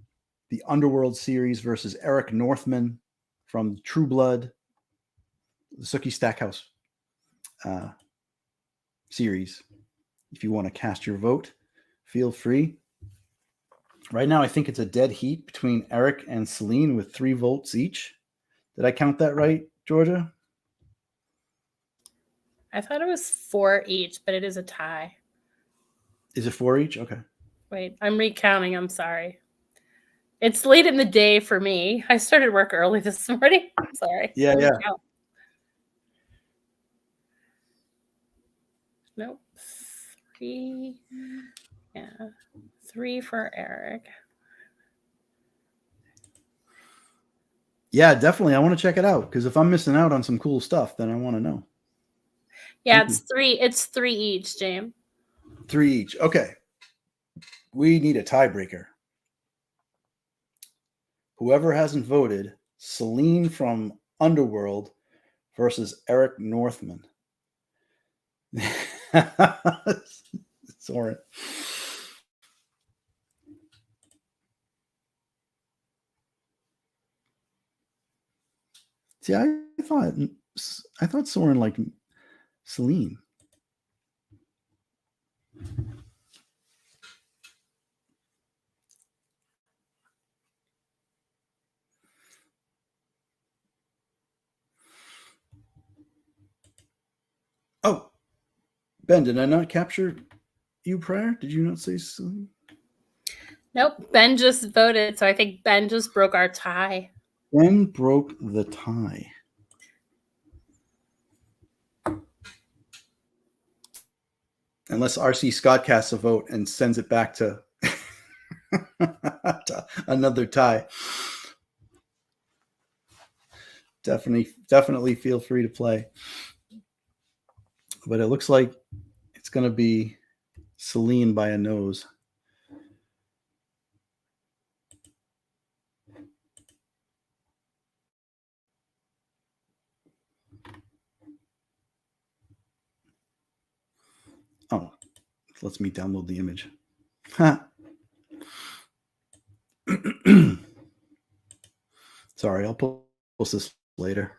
the Underworld series versus Eric Northman from True Blood, the Sookie Stackhouse series. If you want to cast your vote, feel free. Right now, I think it's a dead heat between Eric and Celine with 3 votes each. Did I count that right, Georgia? I thought it was 4 each, but it is a tie. Is it 4 each? Okay. Wait, I'm recounting. I'm sorry. It's late in the day for me. I started work early this morning. I'm sorry. Yeah. Nope. 3. Yeah. 3 for Eric. Yeah, definitely. I want to check it out because if I'm missing out on some cool stuff, then I want to know. Yeah, it's 3. It's 3 each, James. 3 each. Okay. We need a tiebreaker. Whoever hasn't voted, Celine from Underworld versus Eric Northman. Soren. See, I thought Soren liked Celine. Oh, Ben, did I not capture you prior? Did you not say Celine? Nope. Ben just voted, so I think Ben just broke our tie. Ben broke the tie. Unless RC Scott casts a vote and sends it back to, to another tie. Definitely feel free to play. But it looks like it's going to be Celine by a nose. Oh, it lets me download the image. Sorry, I'll post this later.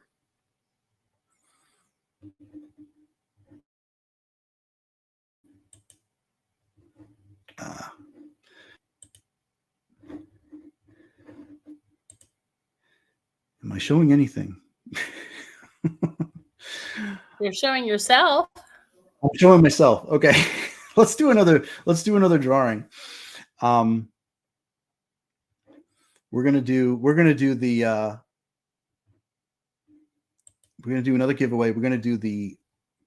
Am I showing anything? You're showing yourself. I'm showing myself. Okay. Let's do another drawing. We're gonna do another giveaway. We're gonna do the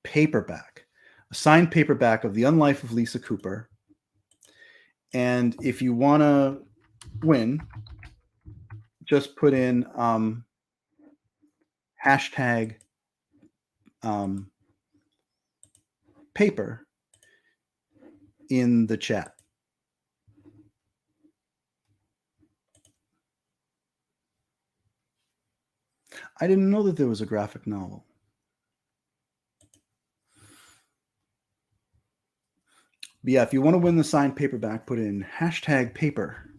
paperback, a signed paperback of the Unlife of Lisa Cooper. And if you want to win, just put in hashtag paper in the chat. I didn't know that there was a graphic novel. But yeah, if you want to win the signed paperback, put in hashtag paper.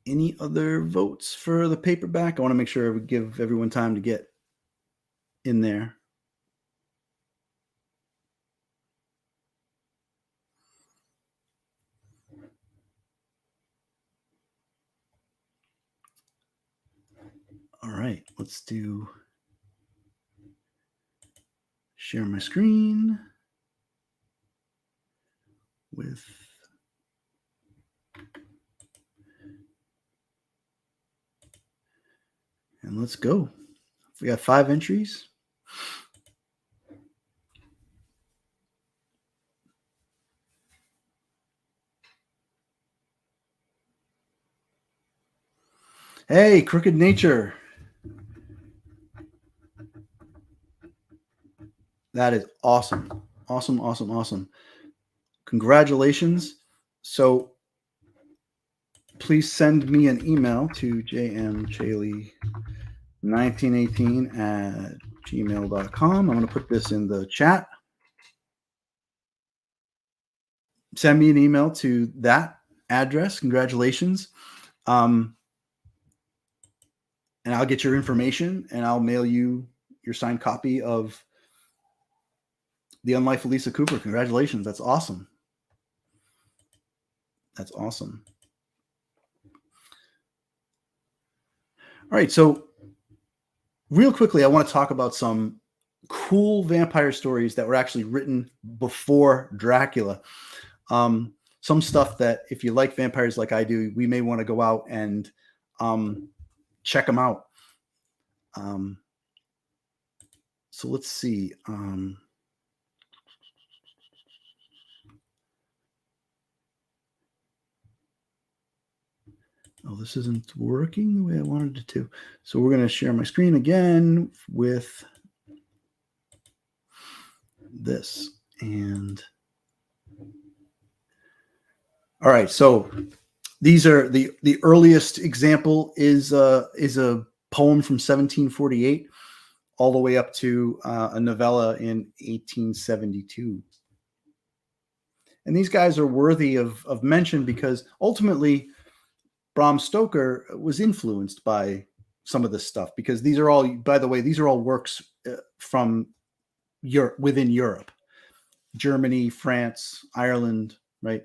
Any other votes for the paperback? I want to make sure we give everyone time to get in there. All right, let's do share my screen with and let's go. We got 5 entries. Hey, Crooked Nature. That is awesome. Awesome. Congratulations. So please send me an email to jmchaley1918@gmail.com. I'm going to put this in the chat. Send me an email to that address. Congratulations. And I'll get your information and I'll mail you your signed copy of The Unlife of Lisa Cooper. Congratulations. That's awesome. That's awesome. All right. So real quickly, I want to talk about some cool vampire stories that were actually written before Dracula. Some stuff that if you like vampires like I do, we may want to go out and check them out. So let's see. Oh, this isn't working the way I wanted it to. So we're going to share my screen again with this. And all right, so these are the earliest example is a poem from 1748 all the way up to a novella in 1872. And these guys are worthy of mention because ultimately Bram Stoker was influenced by some of this stuff, because these are all, by the way, these are all works from Europe, within Europe, Germany, France, Ireland, right?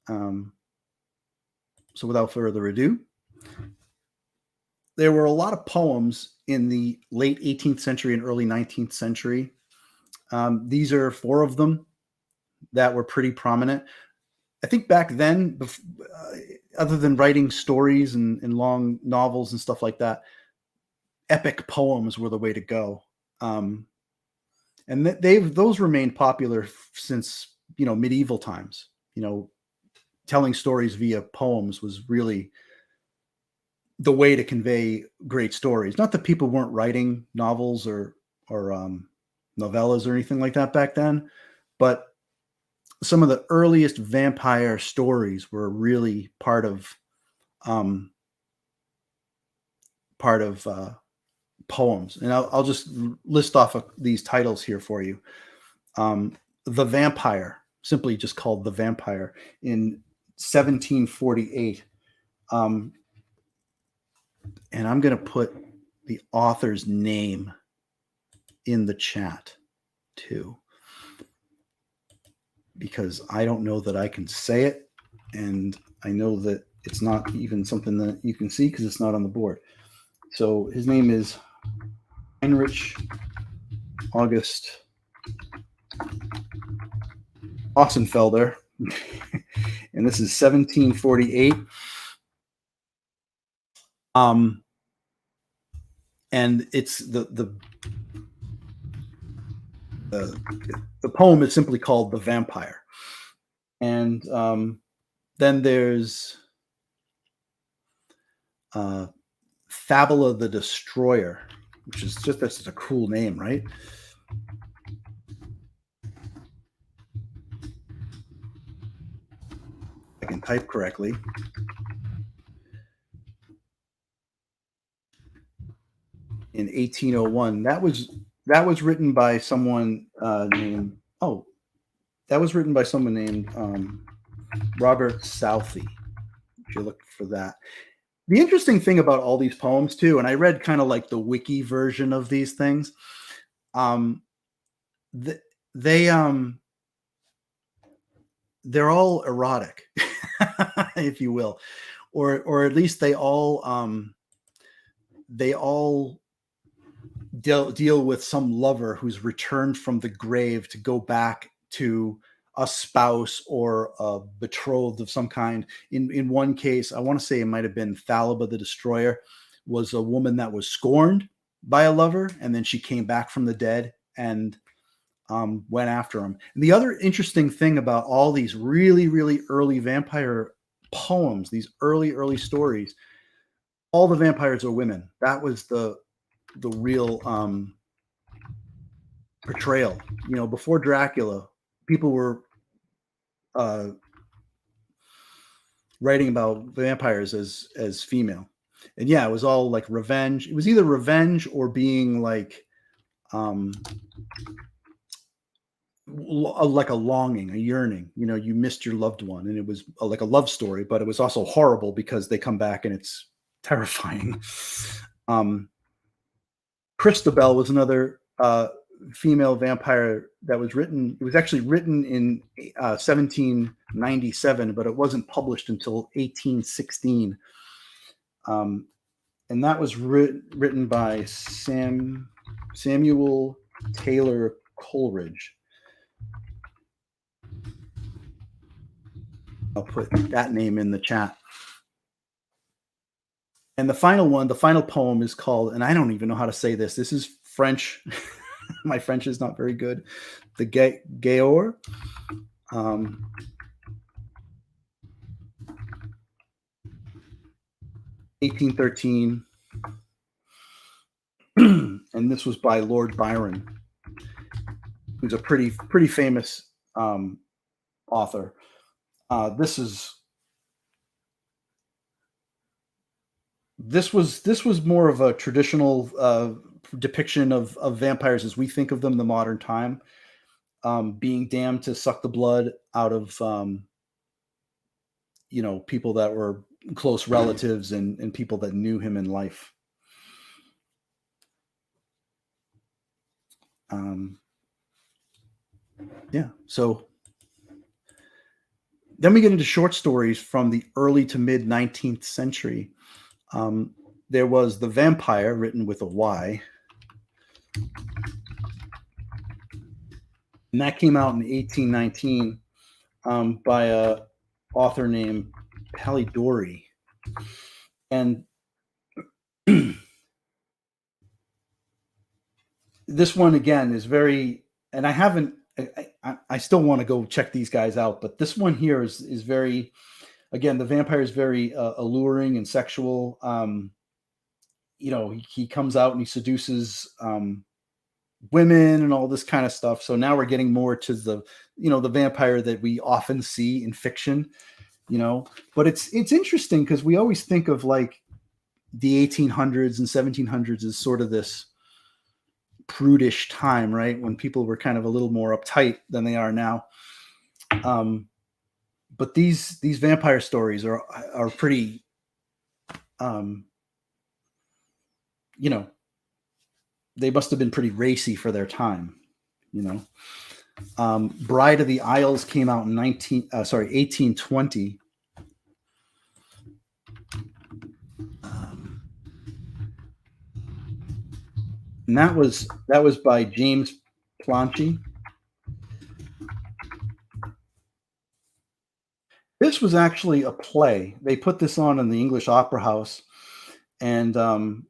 So without further ado, there were a lot of poems in the late 18th century and early 19th century. These are 4 of them that were pretty prominent. I think back then, other than writing stories and long novels and stuff like that, epic poems were the way to go. And those remained popular since, medieval times. Telling stories via poems was really the way to convey great stories. Not that people weren't writing novels or novellas or anything like that back then, but some of the earliest vampire stories were really part of poems. And I'll just list off these titles here for you. The Vampire, simply just called The Vampire, in 1748. And I'm going to put the author's name in the chat too, because I don't know that I can say it. And I know that it's not even something that you can see because it's not on the board. So his name is Heinrich August Ossenfelder. And this is 1748. And it's the poem is simply called The Vampire. And then there's Fabula the Destroyer, which is that's a cool name, right? I can type correctly. In 1801, that was written by someone named Robert Southey. If you look for that. The interesting thing about all these poems too, and I read kind of like the wiki version of these things, they're all erotic, if you will, or at least they all deal with some lover who's returned from the grave to go back to a spouse or a betrothed of some kind. In one case, I want to say it might have been Thalaba the Destroyer, was a woman that was scorned by a lover, and then she came back from the dead and went after him. And the other interesting thing about all these really, really early vampire poems, these early stories, all the vampires are women. That was the real portrayal. Before Dracula, people were writing about vampires as female. And yeah, it was all like revenge. It was either revenge or being like a longing, a yearning. You missed your loved one, and it was like a love story, but it was also horrible because they come back and it's terrifying. Christabel was another female vampire that was written. It was actually written in 1797, but it wasn't published until 1816. And that was written by Samuel Taylor Coleridge. I'll put that name in the chat. And the final poem is called, and I don't even know how to say this. This is French. My French is not very good. The Gaor. 1813. And this was by Lord Byron, who's a pretty famous author. This was more of a traditional depiction of vampires as we think of them in the modern time, being damned to suck the blood out of people that were close relatives and people that knew him in life. Yeah. So then we get into short stories from the early to mid 19th century. There was The Vampire, written with a Y, and that came out in 1819 by a author named Polidori. And this one again is very, and I haven't, I still want to go check these guys out, but this one here is very, again, the vampire is very alluring and sexual. He comes out and he seduces women and all this kind of stuff. So now we're getting more to the vampire that we often see in fiction, but it's interesting because we always think of like the 1800s and 1700s as sort of this prudish time, right? When people were kind of a little more uptight than they are now. But these vampire stories are pretty, they must have been pretty racy for their time, Bride of the Isles came out in 1820. And that was by James Planchi. This was actually a play. They put this on in the English Opera House, and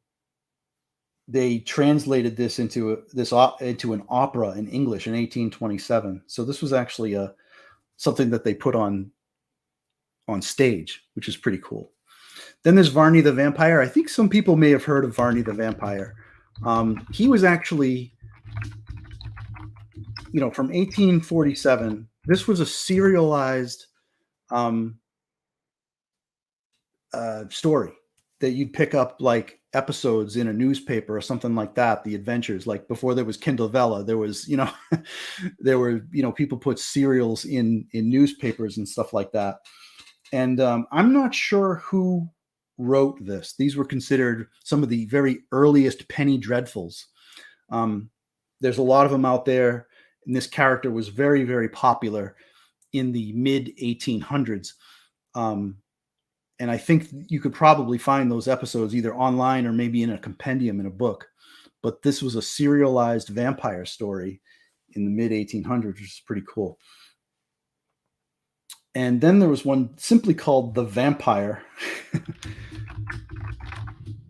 they translated this into an opera in English in 1827. So this was actually something that they put on stage, which is pretty cool. Then there's Varney the Vampire. I think some people may have heard of Varney the Vampire. He was actually, from 1847. This was a serialized story that you'd pick up like episodes in a newspaper or something like that. The adventures, like before there was Kindle Vella, there was, there were, people put serials in newspapers and stuff like that. And I'm not sure who wrote this. These were considered some of the very earliest penny dreadfuls. There's a lot of them out there, and this character was very, very popular in the mid 1800s. And I think you could probably find those episodes either online or maybe in a compendium in a book. But this was a serialized vampire story in the mid 1800s, which is pretty cool. And then there was one simply called The Vampire.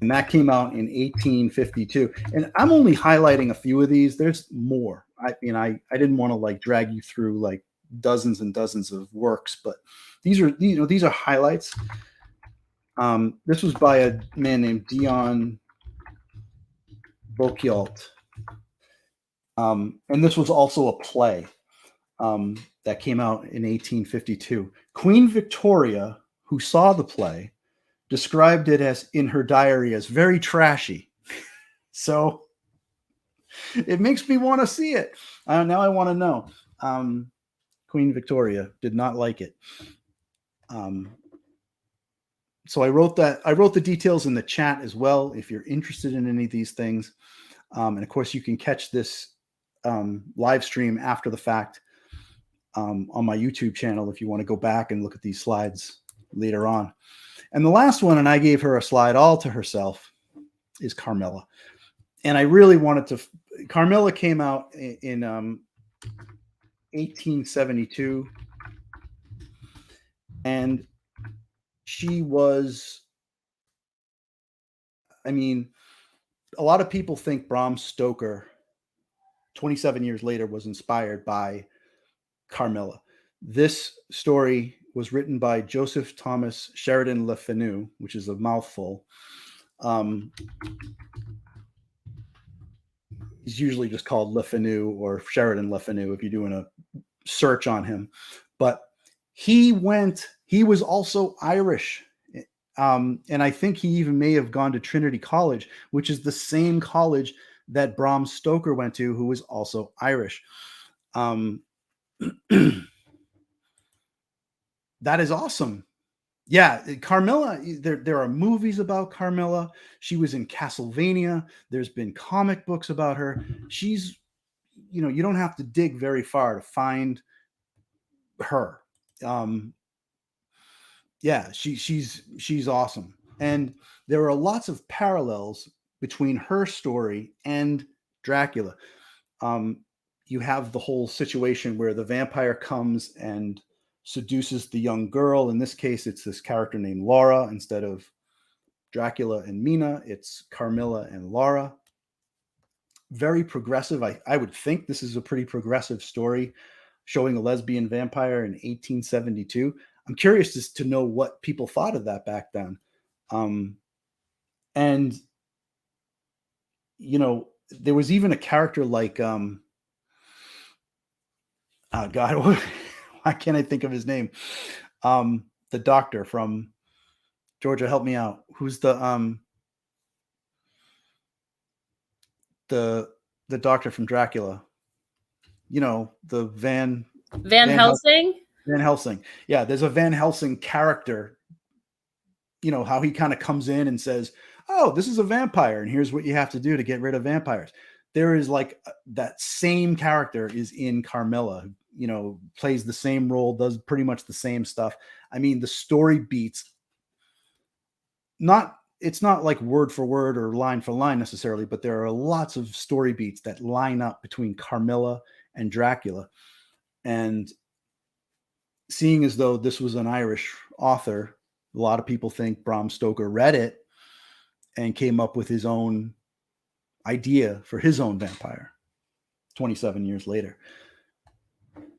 And that came out in 1852. And I'm only highlighting a few of these. There's more. I didn't want to like drag you through like dozens and dozens of works, but these are highlights. This was by a man named Dion Bocquialt. And this was also a play that came out in 1852. Queen Victoria, who saw the play, described it as in her diary as very trashy. So it makes me want to see it. Now I want to know. Queen Victoria did not like it. So I wrote the details in the chat as well, if you're interested in any of these things. And of course, you can catch this live stream after the fact on my YouTube channel if you want to go back and look at these slides later on. And the last one, and I gave her a slide all to herself, is Carmilla. And I really wanted to. Carmilla came out in 1872, and she was. I mean, a lot of people think Bram Stoker 27 years later was inspired by Carmilla. This story was written by Joseph Thomas Sheridan Le Fanu, which is a mouthful. He's usually just called Le Fanu or Sheridan Le Fanu if you're doing a search on him. But he was also Irish. And I think he even may have gone to Trinity College, which is the same college that Bram Stoker went to, who was also Irish. That is awesome. Yeah, Carmilla, there are movies about Carmilla. She was in Castlevania. There's been comic books about her. She's, you don't have to dig very far to find her. Yeah, she's awesome. And there are lots of parallels between her story and Dracula. You have the whole situation where the vampire comes and seduces the young girl. In this case, it's this character named Laura. Instead of Dracula and Mina, it's Carmilla and Laura. Very progressive. I would think this is a pretty progressive story showing a lesbian vampire in 1872. I'm curious to know what people thought of that back then. And, there was even a character like, oh God, why can't I think of his name? The doctor from Georgia, help me out. Who's the doctor from Dracula? The Van Helsing. Van Helsing. Yeah, there's a Van Helsing character. How he kind of comes in and says, "Oh, this is a vampire, and here's what you have to do to get rid of vampires." There is like that same character is in Carmilla. Plays the same role, does pretty much the same stuff. I mean, the story beats. It's not like word for word or line for line necessarily, but there are lots of story beats that line up between Carmilla and Dracula. And seeing as though this was an Irish author, a lot of people think Bram Stoker read it and came up with his own idea for his own vampire 27 years later.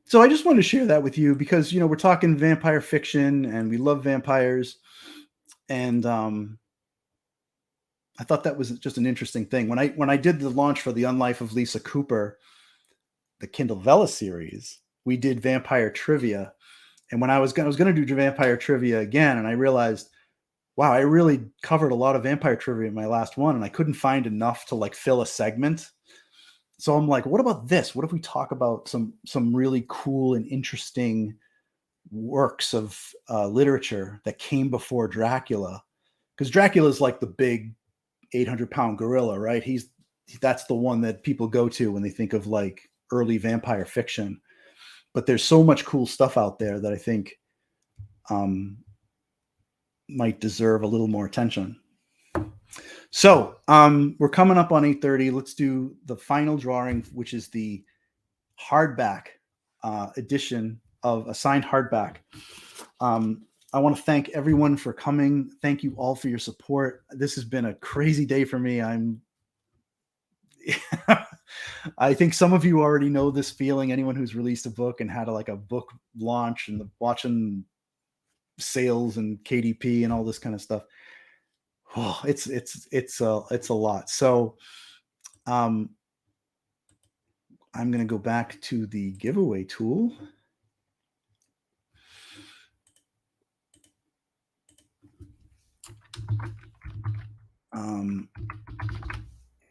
So I just wanted to share that with you because, we're talking vampire fiction and we love vampires. And I thought that was just an interesting thing. When I did the launch for the Unlife of Lisa Cooper, the Kindle Vella series, we did vampire trivia. And when I was going to do vampire trivia again, and I realized, wow, I really covered a lot of vampire trivia in my last one, and I couldn't find enough to like fill a segment. So I'm like, what about this? What if we talk about some really cool and interesting works of literature that came before Dracula? Because Dracula is like the big 800-pound gorilla, right? That's the one that people go to when they think of like early vampire fiction. But there's so much cool stuff out there that I think might deserve a little more attention. So we're coming up on 8:30. Let's do the final drawing, which is the hardback edition of a signed hardback. I want to thank everyone for coming. Thank you all for your support. This has been a crazy day for me. I think some of you already know this feeling. Anyone who's released a book and had a book launch and watching sales and KDP and all this kind of stuff. Oh, it's a lot. So I'm going to go back to the giveaway tool.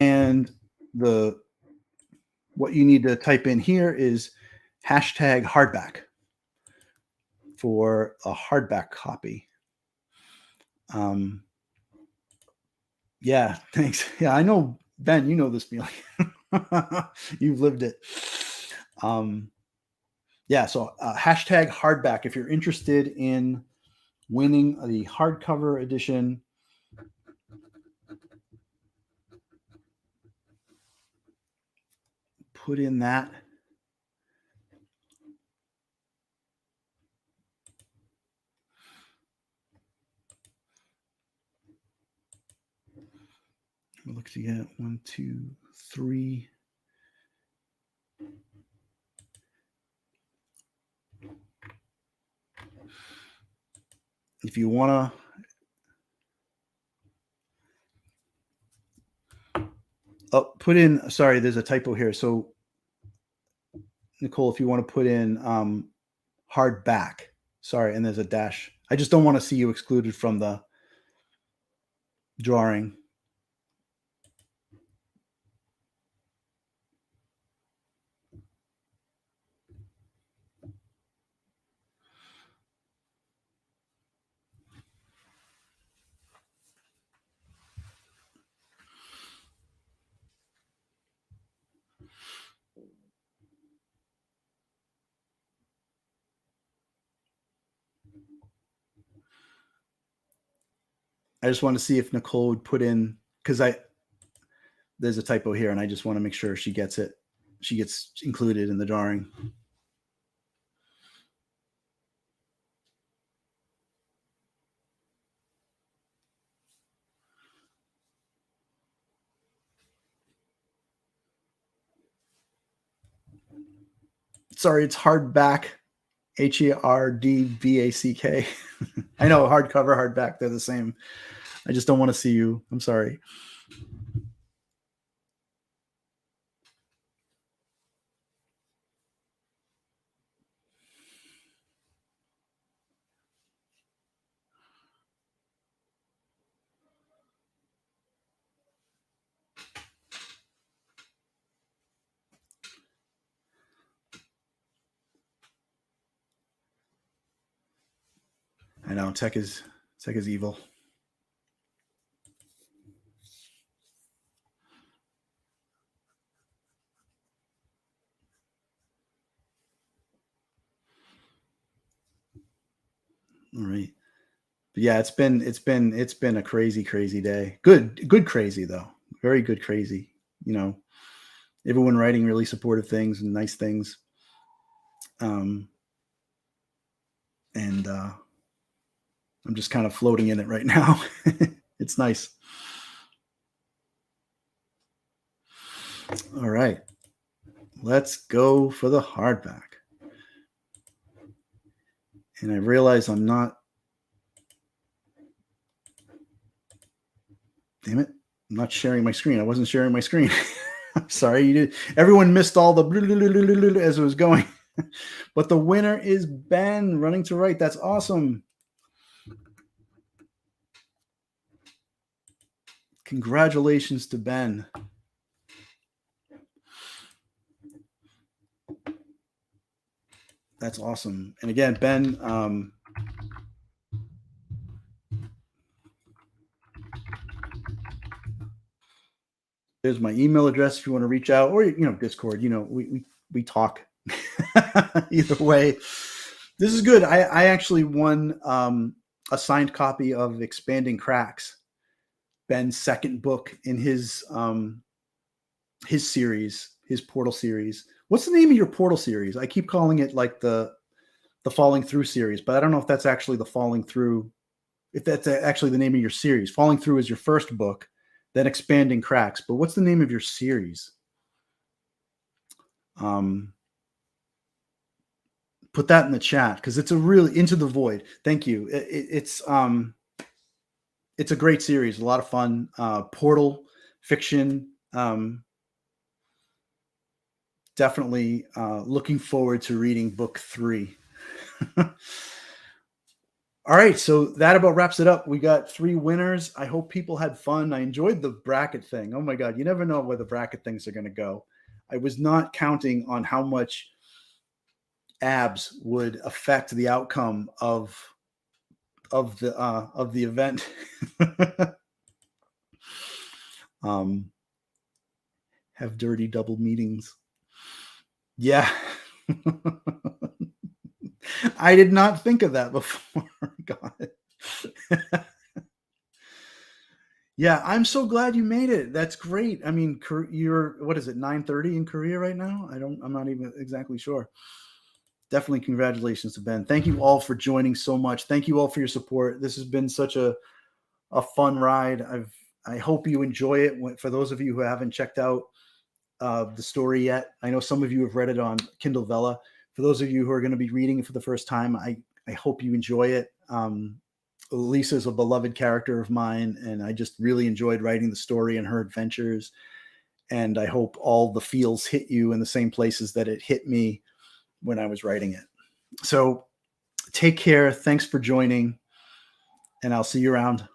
And what you need to type in here is #hardback for a hardback copy. Yeah, thanks. Yeah, I know, Ben, you know this feeling. You've lived it. Yeah, so #hardback if you're interested in winning the hardcover edition. Put in that. Look to get 1, 2, 3. if you want to put in, sorry, there's a typo here. So Nicole, if you want to put in hardback, sorry, and there's a dash. I just don't want to see you excluded from the drawing. I just want to see if Nicole would put in, because there's a typo here, and I just want to make sure she gets it. She gets included in the drawing. Sorry, it's hardback, HERDBACK. I know, hardcover, hardback, they're the same. I just don't want to see you. I'm sorry. I know, tech is evil. All right. But yeah, it's been a crazy day. Good crazy though. Very good crazy. You know, everyone writing really supportive things and nice things. And I'm just kind of floating in it right now. It's nice. All right. Let's go for the hardback. And I realize I'm not. Damn it. I'm not sharing my screen. I wasn't sharing my screen. I'm sorry. You did. Everyone missed all the as it was going. But the winner is Ben, running to right. That's awesome. Congratulations to Ben. That's awesome. And again, Ben, there's my email address if you want to reach out, or Discord. We talk. Either way, this is good. I actually won a signed copy of Expanding Cracks, Ben's second book in his series, his Portal series. What's the name of your Portal series? I keep calling it like the Falling Through series, but I don't know if that's actually the Falling Through. If that's actually the name of your series. Falling Through is your first book, then Expanding Cracks. But what's the name of your series? Put that in the chat, because it's a really Into the Void. Thank you. It's a great series, a lot of fun. Portal fiction. Definitely looking forward to reading book 3. All right, so that about wraps it up. We got 3 winners. I hope people had fun. I enjoyed the bracket thing. Oh my God, you never know where the bracket things are going to go. I was not counting on how much abs would affect the outcome of the event. Have dirty double meetings. Yeah. I did not think of that before. God. Yeah, I'm so glad you made it. That's great. I mean, you're, what is it, 9:30 in Korea right now? I'm not even exactly sure. Definitely congratulations to Ben. Thank you all for joining so much. Thank you all for your support. This has been such a fun ride. I hope you enjoy it. For those of you who haven't checked out the story yet, I know some of you have read it on Kindle Vella. For those of you who are going to be reading it for the first time, I hope you enjoy it. Lisa's a beloved character of mine, and I just really enjoyed writing the story and her adventures. And I hope all the feels hit you in the same places that it hit me when I was writing it. So take care. Thanks for joining, and I'll see you around.